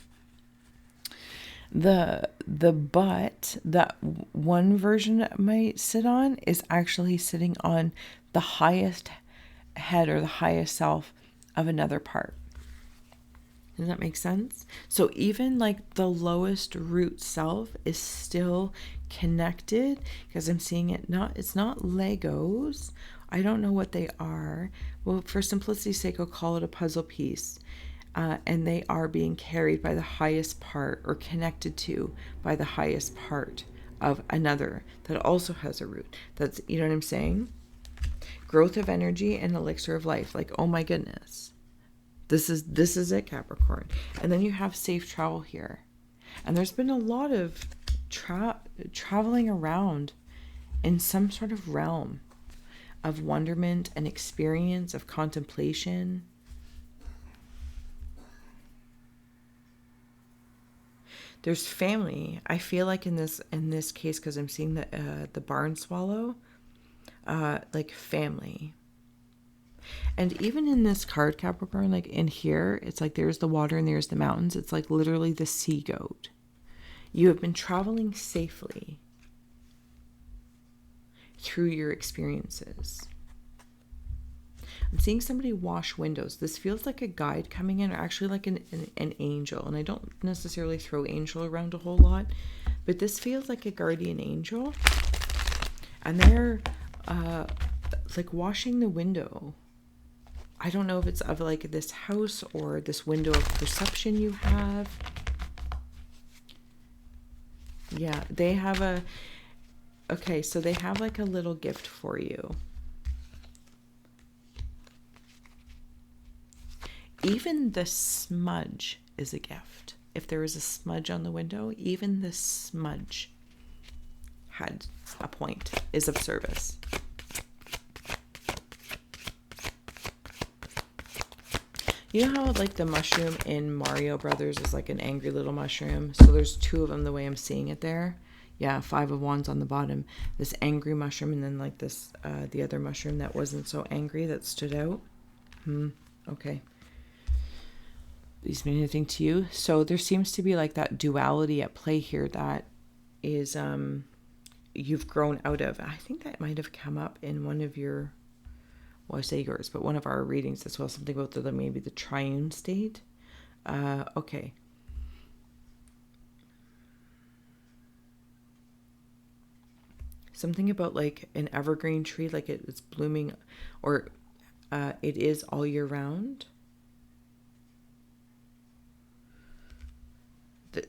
The butt that one version might sit on is actually sitting on the highest head or the highest self of another part. Does that make sense? So even like the lowest root self is still connected, because I'm seeing it's not Legos. I don't know what they are. Well, for simplicity's sake, I'll call it a puzzle piece. And they are being carried by the highest part, or connected to by the highest part of another that also has a root. That's, you know what I'm saying? Growth of energy and elixir of life. Like, oh my goodness. This is it, Capricorn. And then you have safe travel here. And there's been a lot of traveling around in some sort of realm of wonderment and experience, of contemplation. There's family. I feel like in this case, because I'm seeing the barn swallow, like family. And even in this card, Capricorn, like in here, it's like there's the water and there's the mountains. It's like literally the sea goat. You have been traveling safely through your experiences. I'm seeing somebody wash windows. This feels like a guide coming in, or actually like an angel. And I don't necessarily throw angel around a whole lot, but this feels like a guardian angel. And they're like washing the window. I don't know if it's of like this house or this window of perception you have. Yeah, they have okay, so they have like a little gift for you. Even the smudge is a gift. If there is a smudge on the window, even the smudge had a point, is of service. You know how like the mushroom in Mario Brothers is like an angry little mushroom? So there's two of them the way I'm seeing it there. Yeah, 5 of Wands on the bottom. This angry mushroom, and then like this, the other mushroom that wasn't so angry, that stood out. Okay. These mean anything to you? So there seems to be like that duality at play here that is you've grown out of. I think that might have come up in one of your, well, I say yours, but one of our readings as well. Something about maybe the triune state. Okay. Something about like an evergreen tree, like it's blooming, or it is all year round.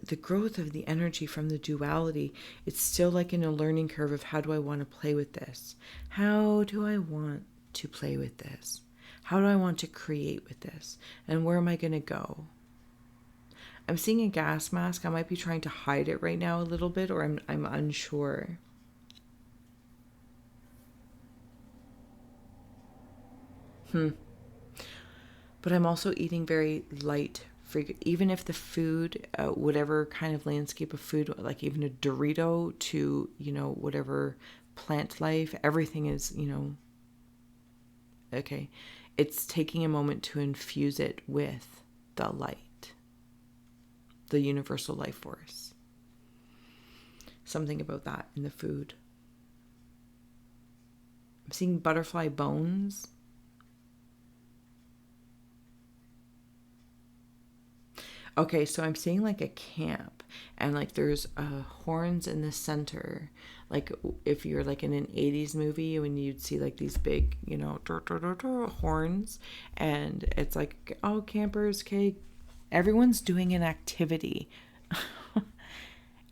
The growth of the energy from the duality, it's still like in a learning curve of how do I want to play with this? How do I want to play with this? How do I want to create with this? And where am I going to go? I'm seeing a gas mask. I might be trying to hide it right now a little bit, or I'm unsure. But I'm also eating very light. Even if the food, whatever kind of landscape of food, like even a Dorito to, whatever plant life, everything is, okay. It's taking a moment to infuse it with the light, the universal life force. Something about that in the food. I'm seeing butterfly bones. Okay, so I'm seeing like a camp, and like there's horns in the center. Like if you're like in an 80s movie, when you'd see like these big, horns, and it's like, oh, campers, okay, everyone's doing an activity.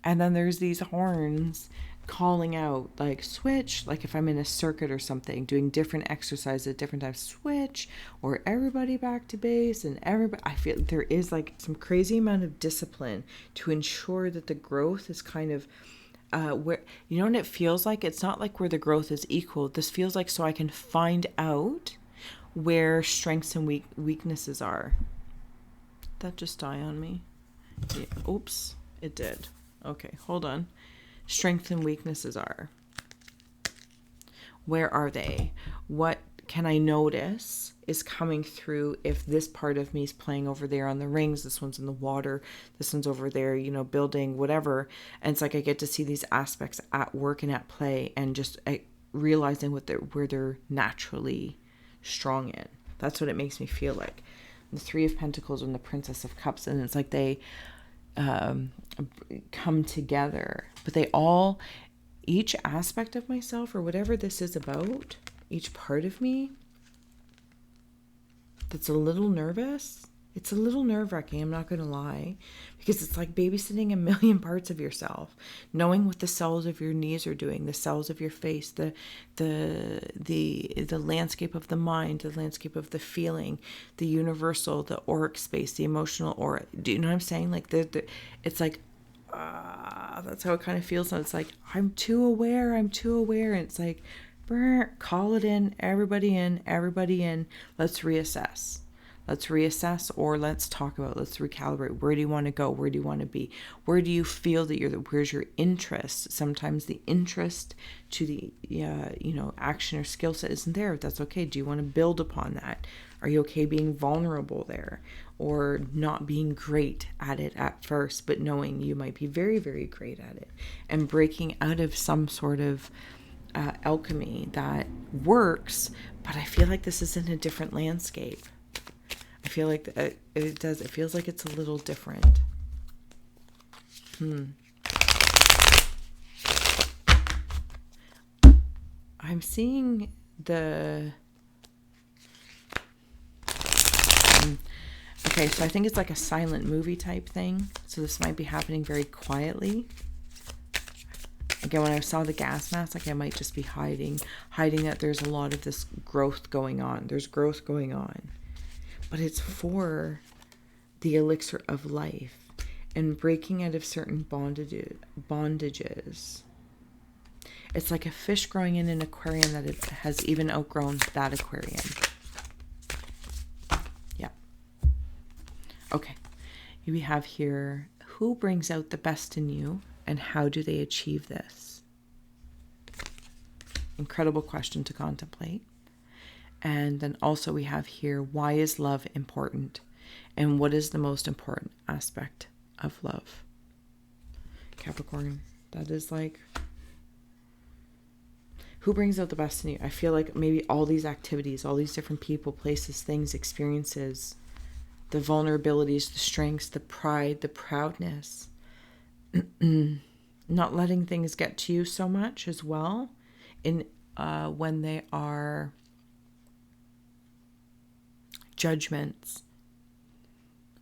And then there's these horns calling out, like, switch, like if I'm in a circuit or something, doing different exercises at different times, switch, or everybody back to base, and everybody, I feel there is like some crazy amount of discipline to ensure that the growth is kind of where, what it feels like? It's not like where the growth is equal. This feels like so I can find out where strengths and weaknesses are. Did that just die on me? Yeah. Oops, it did. Okay, hold on. Strengths and weaknesses are. Where are they? What can I notice is coming through if this part of me is playing over there on the rings, this one's in the water, this one's over there, you know, building, whatever. And it's like I get to see these aspects at work and at play, and just realizing where they're naturally strong in. That's what it makes me feel like. The Three of Pentacles and the Princess of Cups, and it's like they come together, but they all, each aspect of myself or whatever this is about, each part of me that's a little nervous, it's a little nerve-wracking, I'm not going to lie, because it's like babysitting a million parts of yourself, knowing what the cells of your knees are doing, the cells of your face, the landscape of the mind, the landscape of the feeling, the universal, the auric space, the emotional aura. Do you know what I'm saying? Like it's like, that's how it kind of feels. And it's like, I'm too aware. And it's like, call it in, everybody in, let's reassess, or let's talk about, let's recalibrate. Where do you want to go? Where do you want to be? Where do you feel that where's your interest? Sometimes the interest to the, action or skill set isn't there. That's okay. Do you want to build upon that? Are you okay being vulnerable there, or not being great at it at first, but knowing you might be very, very great at it, and breaking out of some sort of alchemy that works, but I feel like this is in a different landscape. I feel like it feels like it's a little different. I'm seeing the... Okay, so I think it's like a silent movie type thing. So this might be happening very quietly. Again, when I saw the gas mask, like I might just be hiding that there's a lot of this growth going on. There's growth going on. But it's for the elixir of life and breaking out of certain bondages. It's like a fish growing in an aquarium that it has even outgrown that aquarium. Yeah. Okay. We have here, who brings out the best in you? And how do they achieve this? Incredible question to contemplate. And then also we have here, why is love important? And what is the most important aspect of love? Capricorn, that is like, who brings out the best in you? I feel like maybe all these activities, all these different people, places, things, experiences, the vulnerabilities, the strengths, the pride, the proudness, not letting things get to you so much as well, in when they are judgments.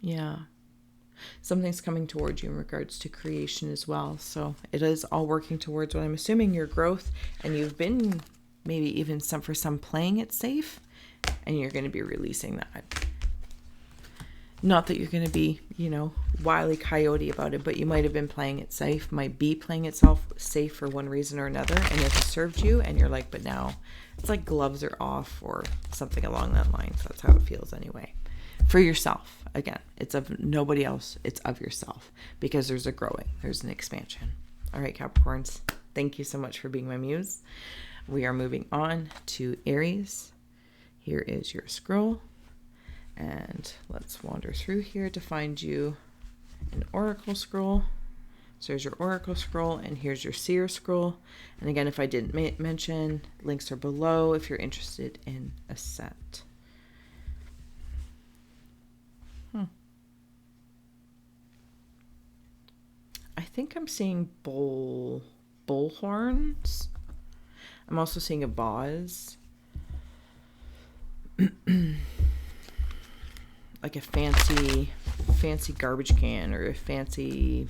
Yeah, something's coming towards you in regards to creation as well. So it is all working towards what I'm assuming your growth, and you've been maybe even for some playing it safe, and you're going to be releasing that. Not that you're going to be, Wile E. Coyote about it, but you might have been playing it safe, might be playing itself safe for one reason or another, and it has served you, and you're like, but now it's like gloves are off or something along that line. So that's how it feels anyway. For yourself, again, it's of nobody else, it's of yourself, because there's a growing, there's an expansion. All right, Capricorns, thank you so much for being my muse. We are moving on to Aries. Here is your scroll. And let's wander through here to find you an oracle scroll. So there's your oracle scroll, and here's your seer scroll. And again, if I didn't mention, links are below if you're interested in a set. I think I'm seeing bull horns. I'm also seeing a vase. Like a fancy garbage can, or a fancy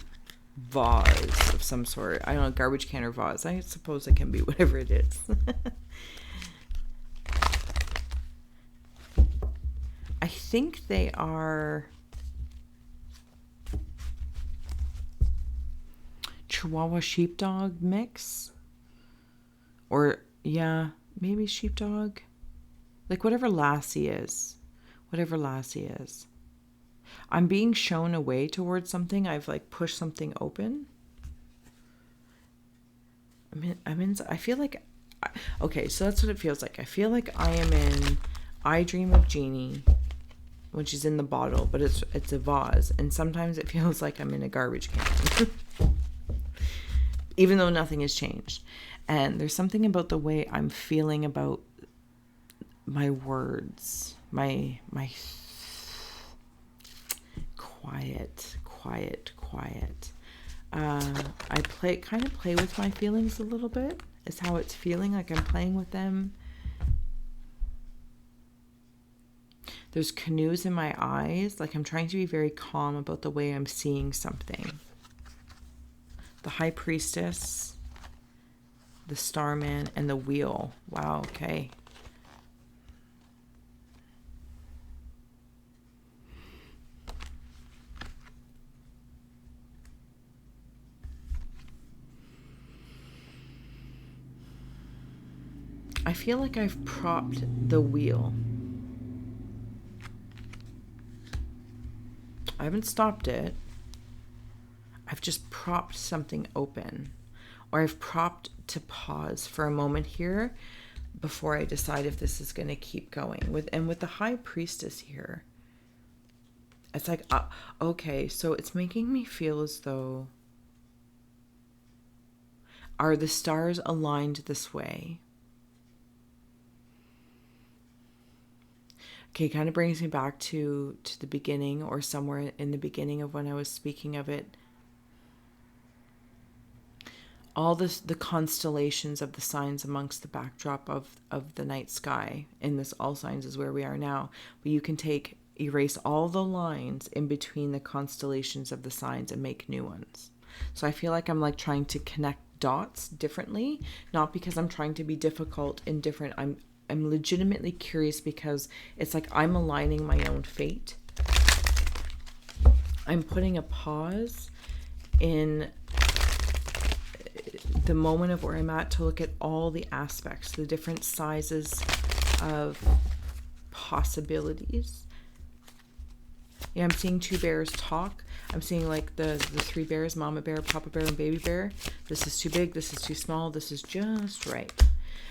vase of some sort. I don't know, garbage can or vase. I suppose it can be whatever it is. I think they are Chihuahua sheepdog mix. Or, yeah, maybe sheepdog. Like whatever Lassie is. Whatever Lassie is. I'm being shown a way towards something. I've like pushed something open. I feel like Okay, so that's what it feels like. I feel like I am in I Dream of Jeannie when she's in the bottle, but it's a vase, and sometimes it feels like I'm in a garbage can. Even though nothing has changed. And there's something about the way I'm feeling about my words, my quiet. I kind of play with my feelings a little bit. Is how it's feeling, like I'm playing with them. There's canoes in my eyes, like I'm trying to be very calm about the way I'm seeing something. The High Priestess, the Starman, and the Wheel. Wow, okay. I feel like I've propped the wheel. I haven't stopped it. I've just propped something open. Or I've propped to pause for a moment here before I decide if this is going to keep going. With the High Priestess here, it's like, okay, so it's making me feel as though, are the stars aligned this way? Okay, kind of brings me back to the beginning, or somewhere in the beginning of when I was speaking of it. All this, the constellations of the signs amongst the backdrop of the night sky. In this all signs is where we are now. But you can erase all the lines in between the constellations of the signs and make new ones. So I feel like I'm like trying to connect dots differently, not because I'm trying to be difficult and different. I'm legitimately curious because it's like I'm aligning my own fate. I'm putting a pause in the moment of where I'm at to look at all the aspects, the different sizes of possibilities. Yeah, I'm seeing two bears talk. I'm seeing like the three bears, mama bear, papa bear, and baby bear. This is too big, this is too small, this is just right.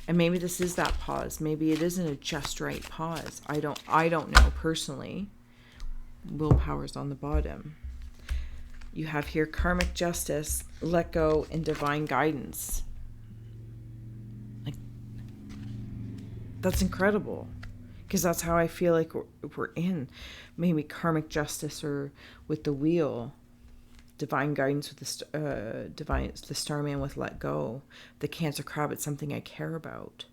And maybe this is that pause. Maybe it isn't a just right pause. I don't know personally. Willpower's on the bottom. You have here karmic justice, let go, and divine guidance. Like, that's incredible. Because that's how I feel like we're in. Maybe karmic justice, or with the wheel. Divine guidance with the Starman with let go. The Cancer crab, it's something I care about.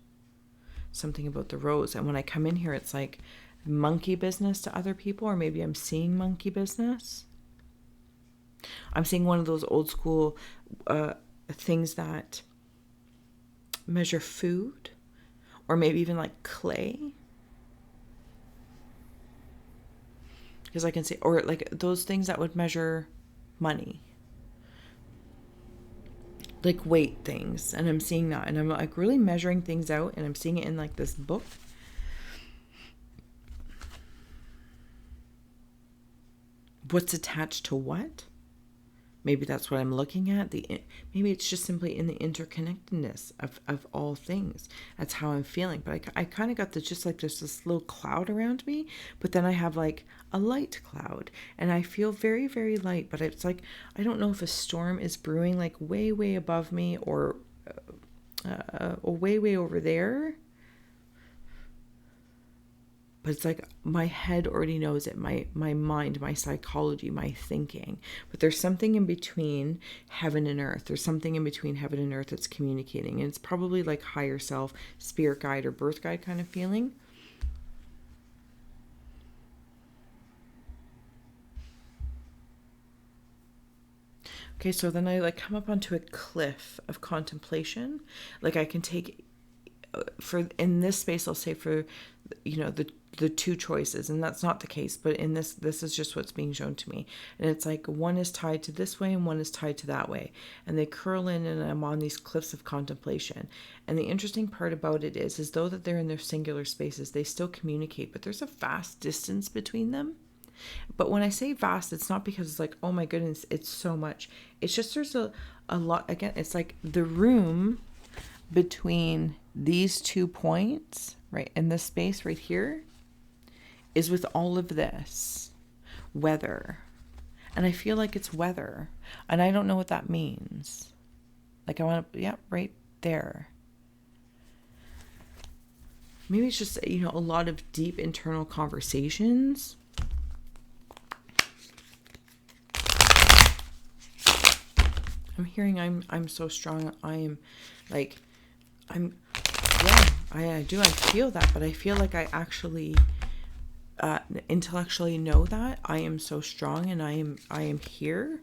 Something about the rose. And when I come in here, it's like monkey business to other people, or maybe I'm seeing monkey business. I'm seeing one of those old school things that measure food, or maybe even like clay. Because I can say, or like those things that would measure money, like weight things. And I'm seeing that, and I'm like really measuring things out, and I'm seeing it in like this book. What's attached to what? Maybe that's what I'm looking at. Maybe it's just simply in the interconnectedness of all things. That's how I'm feeling. But I kind of got just like there's this little cloud around me, but then I have like a light cloud, and I feel very, very light. But it's like, I don't know if a storm is brewing like way, way above me, or way, way over there. But it's like my head already knows it, my mind, my psychology, my thinking. But there's something in between heaven and earth. There's something in between heaven and earth that's communicating. And it's probably like higher self, spirit guide, or birth guide kind of feeling. Okay, so then I like come up onto a cliff of contemplation. Like I can take, for in this space, I'll say for, the two choices, and that's not the case, but in this is just what's being shown to me. And it's like one is tied to this way and one is tied to that way, and they curl in, and I'm on these cliffs of contemplation. And the interesting part about it is though that they're in their singular spaces, they still communicate, but there's a vast distance between them. But when I say vast, it's not because it's like, oh my goodness, it's so much. It's just there's a lot. Again, it's like the room between these 2 points, right, in this space right here, is with all of this weather. And I feel like it's weather. And I don't know what that means. Like I want to, yeah, right there. Maybe it's just, you know, a lot of deep internal conversations. I'm hearing I'm so strong. I am like, yeah, I do. I feel that, but I feel like I actually intellectually know that I am so strong, and I am here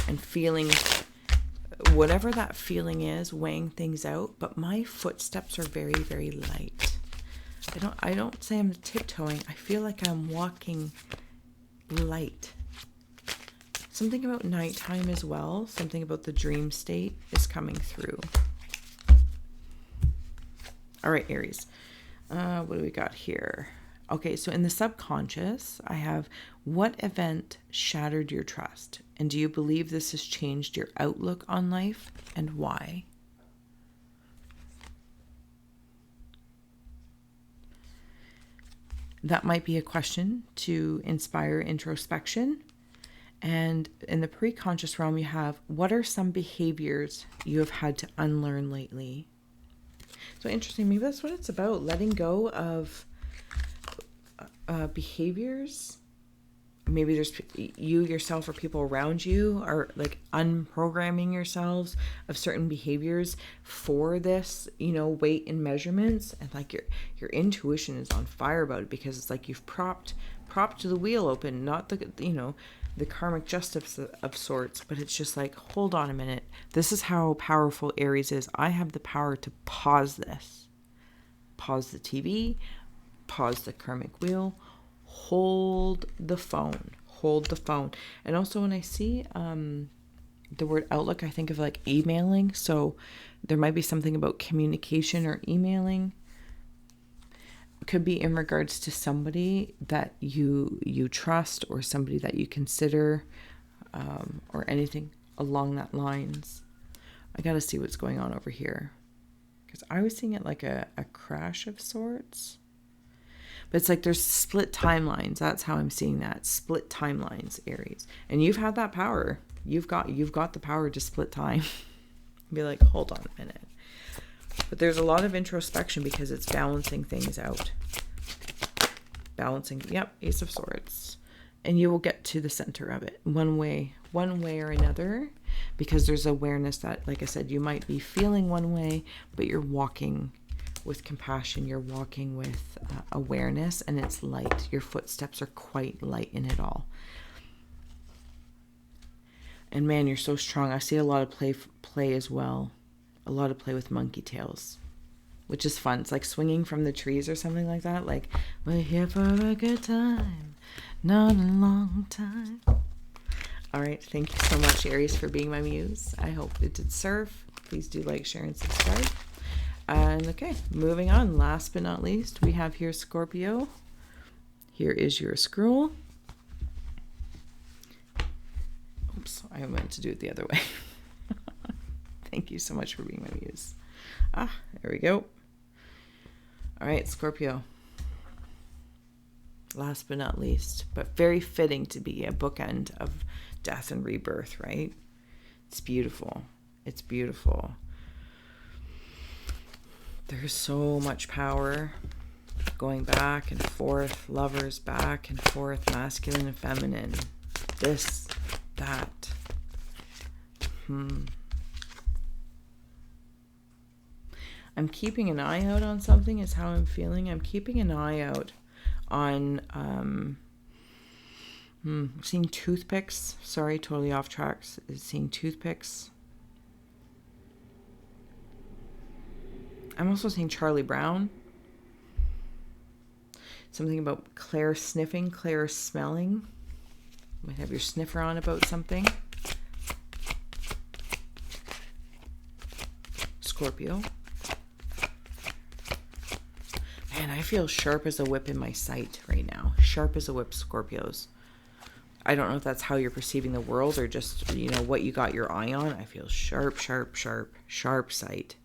and feeling whatever that feeling is, weighing things out. But my footsteps are very, very light. I don't say I'm tiptoeing. I feel like I'm walking light. Something about nighttime as well. Something about the dream state is coming through. All right, Aries. What do we got here? Okay, so in the subconscious, I have, what event shattered your trust? And do you believe this has changed your outlook on life, and why? That might be a question to inspire introspection. And in the preconscious realm, you have, what are some behaviors you have had to unlearn lately? So interesting. Maybe that's what it's about. Letting go of behaviors. Maybe there's you yourself or people around you are like unprogramming yourselves of certain behaviors for this, you know, weight and measurements. And like your intuition is on fire about it, because it's like you've propped the wheel open, not the, you know, the karmic justice of sorts, but it's just like, hold on a minute. This is how powerful Aries is. I have the power to pause this. Pause the TV, pause the karmic wheel, hold the phone. And also when I see the word outlook, I think of like emailing. So there might be something about communication or emailing. Could be in regards to somebody that you trust, or somebody that you consider, or anything along that lines. I gotta see what's going on over here, because I was seeing it like a crash of sorts, but it's like there's split timelines. That's how I'm seeing that. Split timelines, Aries. And you've had that power. You've got the power to split time. Be like, hold on a minute. But there's a lot of introspection because it's balancing things out. Ace of Swords. And you will get to the center of it one way or another, because there's awareness that, like I said, you might be feeling one way, but you're walking with compassion. You're walking with awareness, and it's light. Your footsteps are quite light in it all. And man, you're so strong. I see a lot of play as well. A lot of play with monkey tails, which is fun. It's like swinging from the trees or something like that. Like, we're here for a good time, not a long time. All right. Thank you so much, Aries, for being my muse. I hope it did serve. Please do like, share, and subscribe. And okay, moving on. Last but not least, we have here Scorpio. Here is your scroll. Oops, I meant to do it the other way. Thank you so much for being my muse. There we go. All right, Scorpio. Last but not least, but very fitting to be a bookend of death and rebirth, right? It's beautiful. It's beautiful. There's so much power going back and forth, lovers back and forth, masculine and feminine. This, that. I'm keeping an eye out on something is how I'm feeling. I'm keeping an eye out on seeing toothpicks. Sorry, totally off tracks. Seeing toothpicks. I'm also seeing Charlie Brown. Something about Claire sniffing, Claire smelling. You might have your sniffer on about something. Scorpio. Man, I feel sharp as a whip in my sight right now. Sharp as a whip, Scorpios. I don't know if that's how you're perceiving the world or just, you know, what you got your eye on. I feel sharp sight.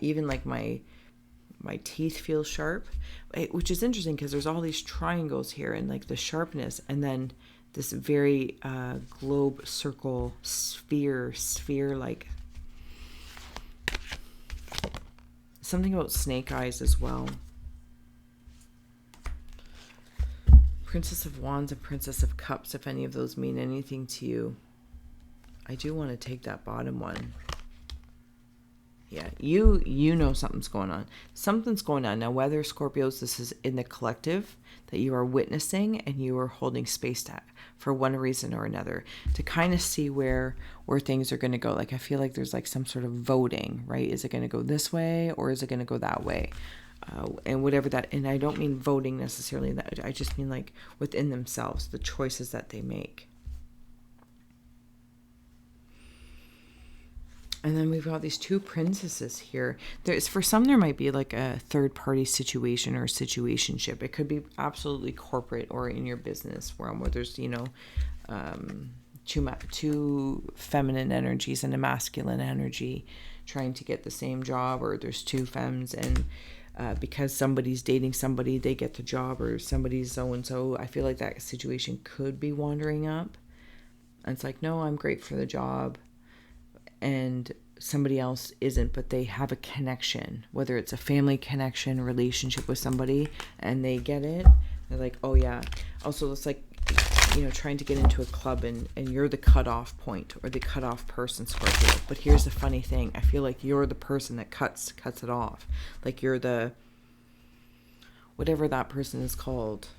Even like my teeth feel sharp, which is interesting because there's all these triangles here and like the sharpness, and then this very globe, circle, sphere like something about snake eyes as well. Princess of Wands and Princess of Cups, if any of those mean anything to you. I do want to take that bottom one. Yeah, you know something's going on. Something's going on. Now, whether Scorpios, this is in the collective that you are witnessing and you are holding space to for one reason or another to kind of see where things are going to go. Like, I feel like there's like some sort of voting, right? Is it going to go this way or is it going to go that way? And whatever that, and I don't mean voting necessarily, that I just mean like within themselves, the choices that they make. And then we've got these two princesses here. There's, for some, there might be like a third-party situation or situationship. It could be absolutely corporate or in your business realm where there's, you know, two feminine energies and a masculine energy trying to get the same job, or there's two femmes and because somebody's dating somebody, they get the job, or somebody's so-and-so. I feel like that situation could be wandering up. And it's like, no, I'm great for the job. And somebody else isn't, but they have a connection, whether it's a family connection, relationship with somebody, and they get it. They're like, oh yeah. Also, it's like, you know, trying to get into a club and you're the cutoff point or the cutoff person, Scorpio. But here's the funny thing. I feel like you're the person that cuts it off. Like you're the, whatever that person is called,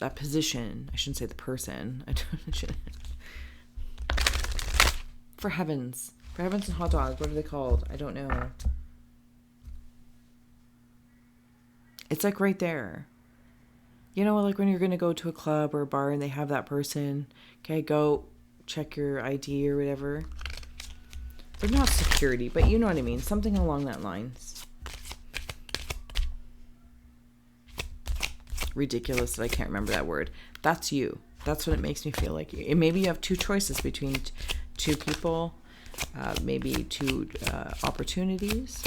that position. I shouldn't say the person. For heavens and hot dogs, what are they called? I don't know. It's like right there. You know, like when you're going to go to a club or a bar and they have that person, okay, go check your ID or whatever. They're not security, but you know what I mean. Something along that lines. Ridiculous that I can't remember that word. That's you. That's what it makes me feel like. Maybe you have two choices between two people, maybe two opportunities.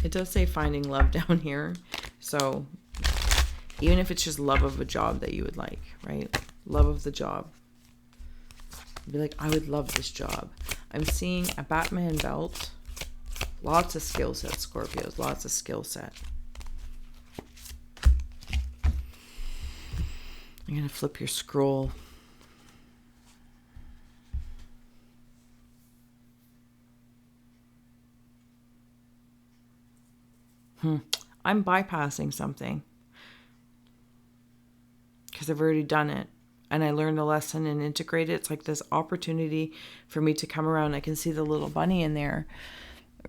It does say finding love down here. So even if it's just love of a job that you would like, right? Love of the job. Be like, I would love this job. I'm seeing a Batman belt. Lots of skill set, Scorpios. Lots of skill set. I'm going to flip your scroll. I'm bypassing something because I've already done it and I learned the lesson and integrate it. It's like this opportunity for me to come around. I can see the little bunny in there,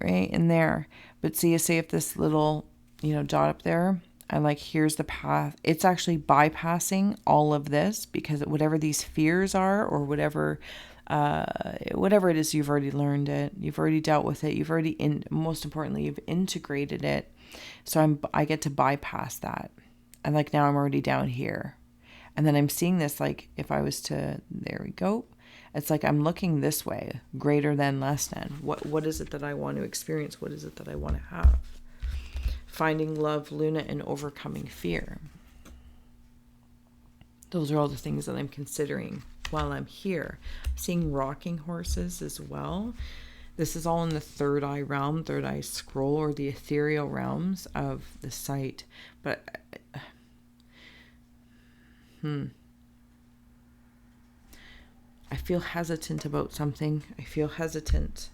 right in there. But see, you say if this little, you know, dot up there, I'm like, here's the path. It's actually bypassing all of this because whatever these fears are or whatever it is, you've already learned it. You've already dealt with it. You've already, most importantly, you've integrated it. So I get to bypass that. And like now I'm already down here. And then I'm seeing this, like if I was to, there we go. It's like I'm looking this way, greater than, less than. What is it that I want to experience? What is it that I want to have? Finding love, Luna, and overcoming fear. Those are all the things that I'm considering while I'm here. I'm seeing rocking horses as well. This is all in the third eye realm, third eye scroll, or the ethereal realms of the site. But, I feel hesitant about something. I feel hesitant.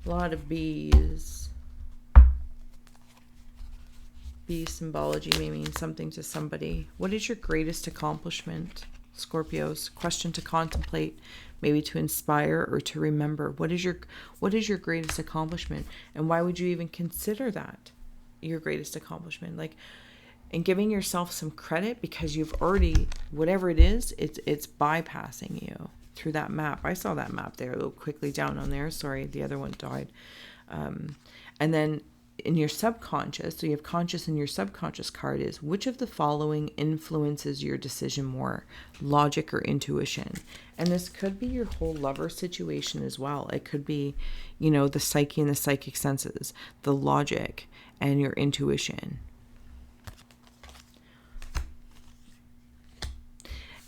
A lot of bees. Bee symbology may mean something to somebody. What is your greatest accomplishment, Scorpios? Question to contemplate, maybe to inspire or to remember. What is your greatest accomplishment? And why would you even consider that your greatest accomplishment? Like, and giving yourself some credit because you've already, whatever it is, it's bypassing you through that map. I saw that map there a little quickly down on there. Sorry, the other one died. And then in your subconscious, so you have conscious and your subconscious card is, which of the following influences your decision more, logic or intuition? And this could be your whole lover situation as well. It could be, the psyche and the psychic senses, the logic and your intuition.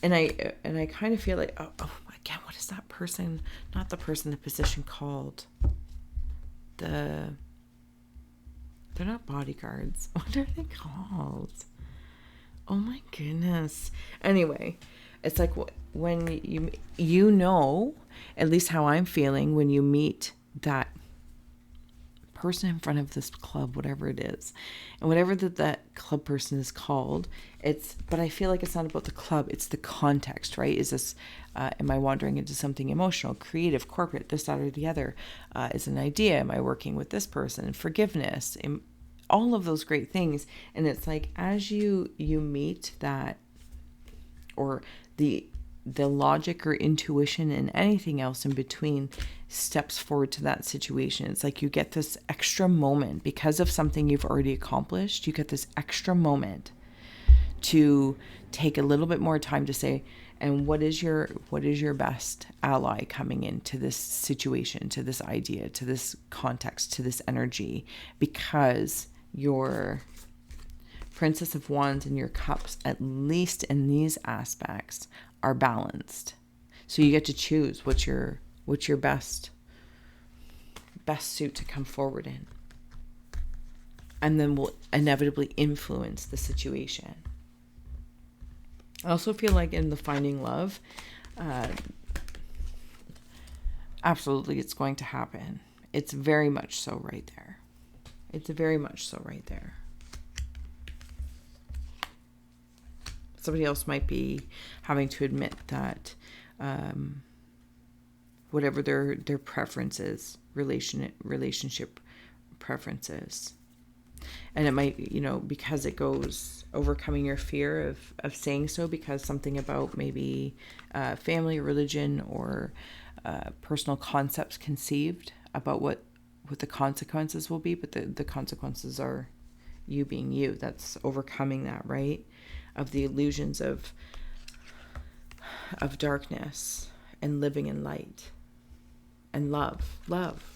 And I kind of feel like, again, what is that person? Not the person, the position called. They're not bodyguards. What are they called? Oh my goodness. Anyway, it's like when you know, at least how I'm feeling when you meet that person in front of this club, whatever it is, and whatever that club person is called, but I feel like it's not about the club, it's the context, right? Is this, am I wandering into something emotional, creative, corporate, this, that, or the other? Is an idea, am I working with this person? Forgiveness, all of those great things. And it's like, as you meet that, or the logic or intuition and anything else in between steps forward to that situation. It's like you get this extra moment because of something you've already accomplished. You get this extra moment to take a little bit more time to say, and what is your best ally coming into this situation, to this idea, to this context, to this energy, because your Princess of Wands and your Cups, at least in these aspects, are balanced. So you get to choose what's your best suit to come forward in, and then will inevitably influence the situation. I also feel like in the finding love, absolutely it's going to happen. It's very much so right there. It's very much so right there. Somebody else might be having to admit that whatever their preferences, relationship preferences. And it might, because it goes overcoming your fear of saying so, because something about maybe family, religion, or personal concepts conceived about what the consequences will be. But the consequences are you being you. That's overcoming that, right? Of the illusions of darkness, and living in light and love,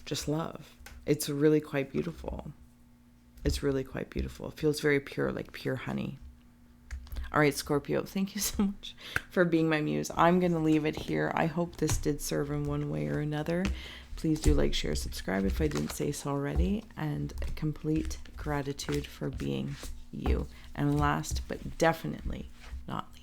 just love. It's really quite beautiful. It's really quite beautiful. It feels very pure, like pure honey. All right, Scorpio, thank you so much for being my muse. I'm going to leave it here. I hope this did serve in one way or another. Please do like, share, subscribe if I didn't say so already. And complete gratitude for being you. And last but definitely not least,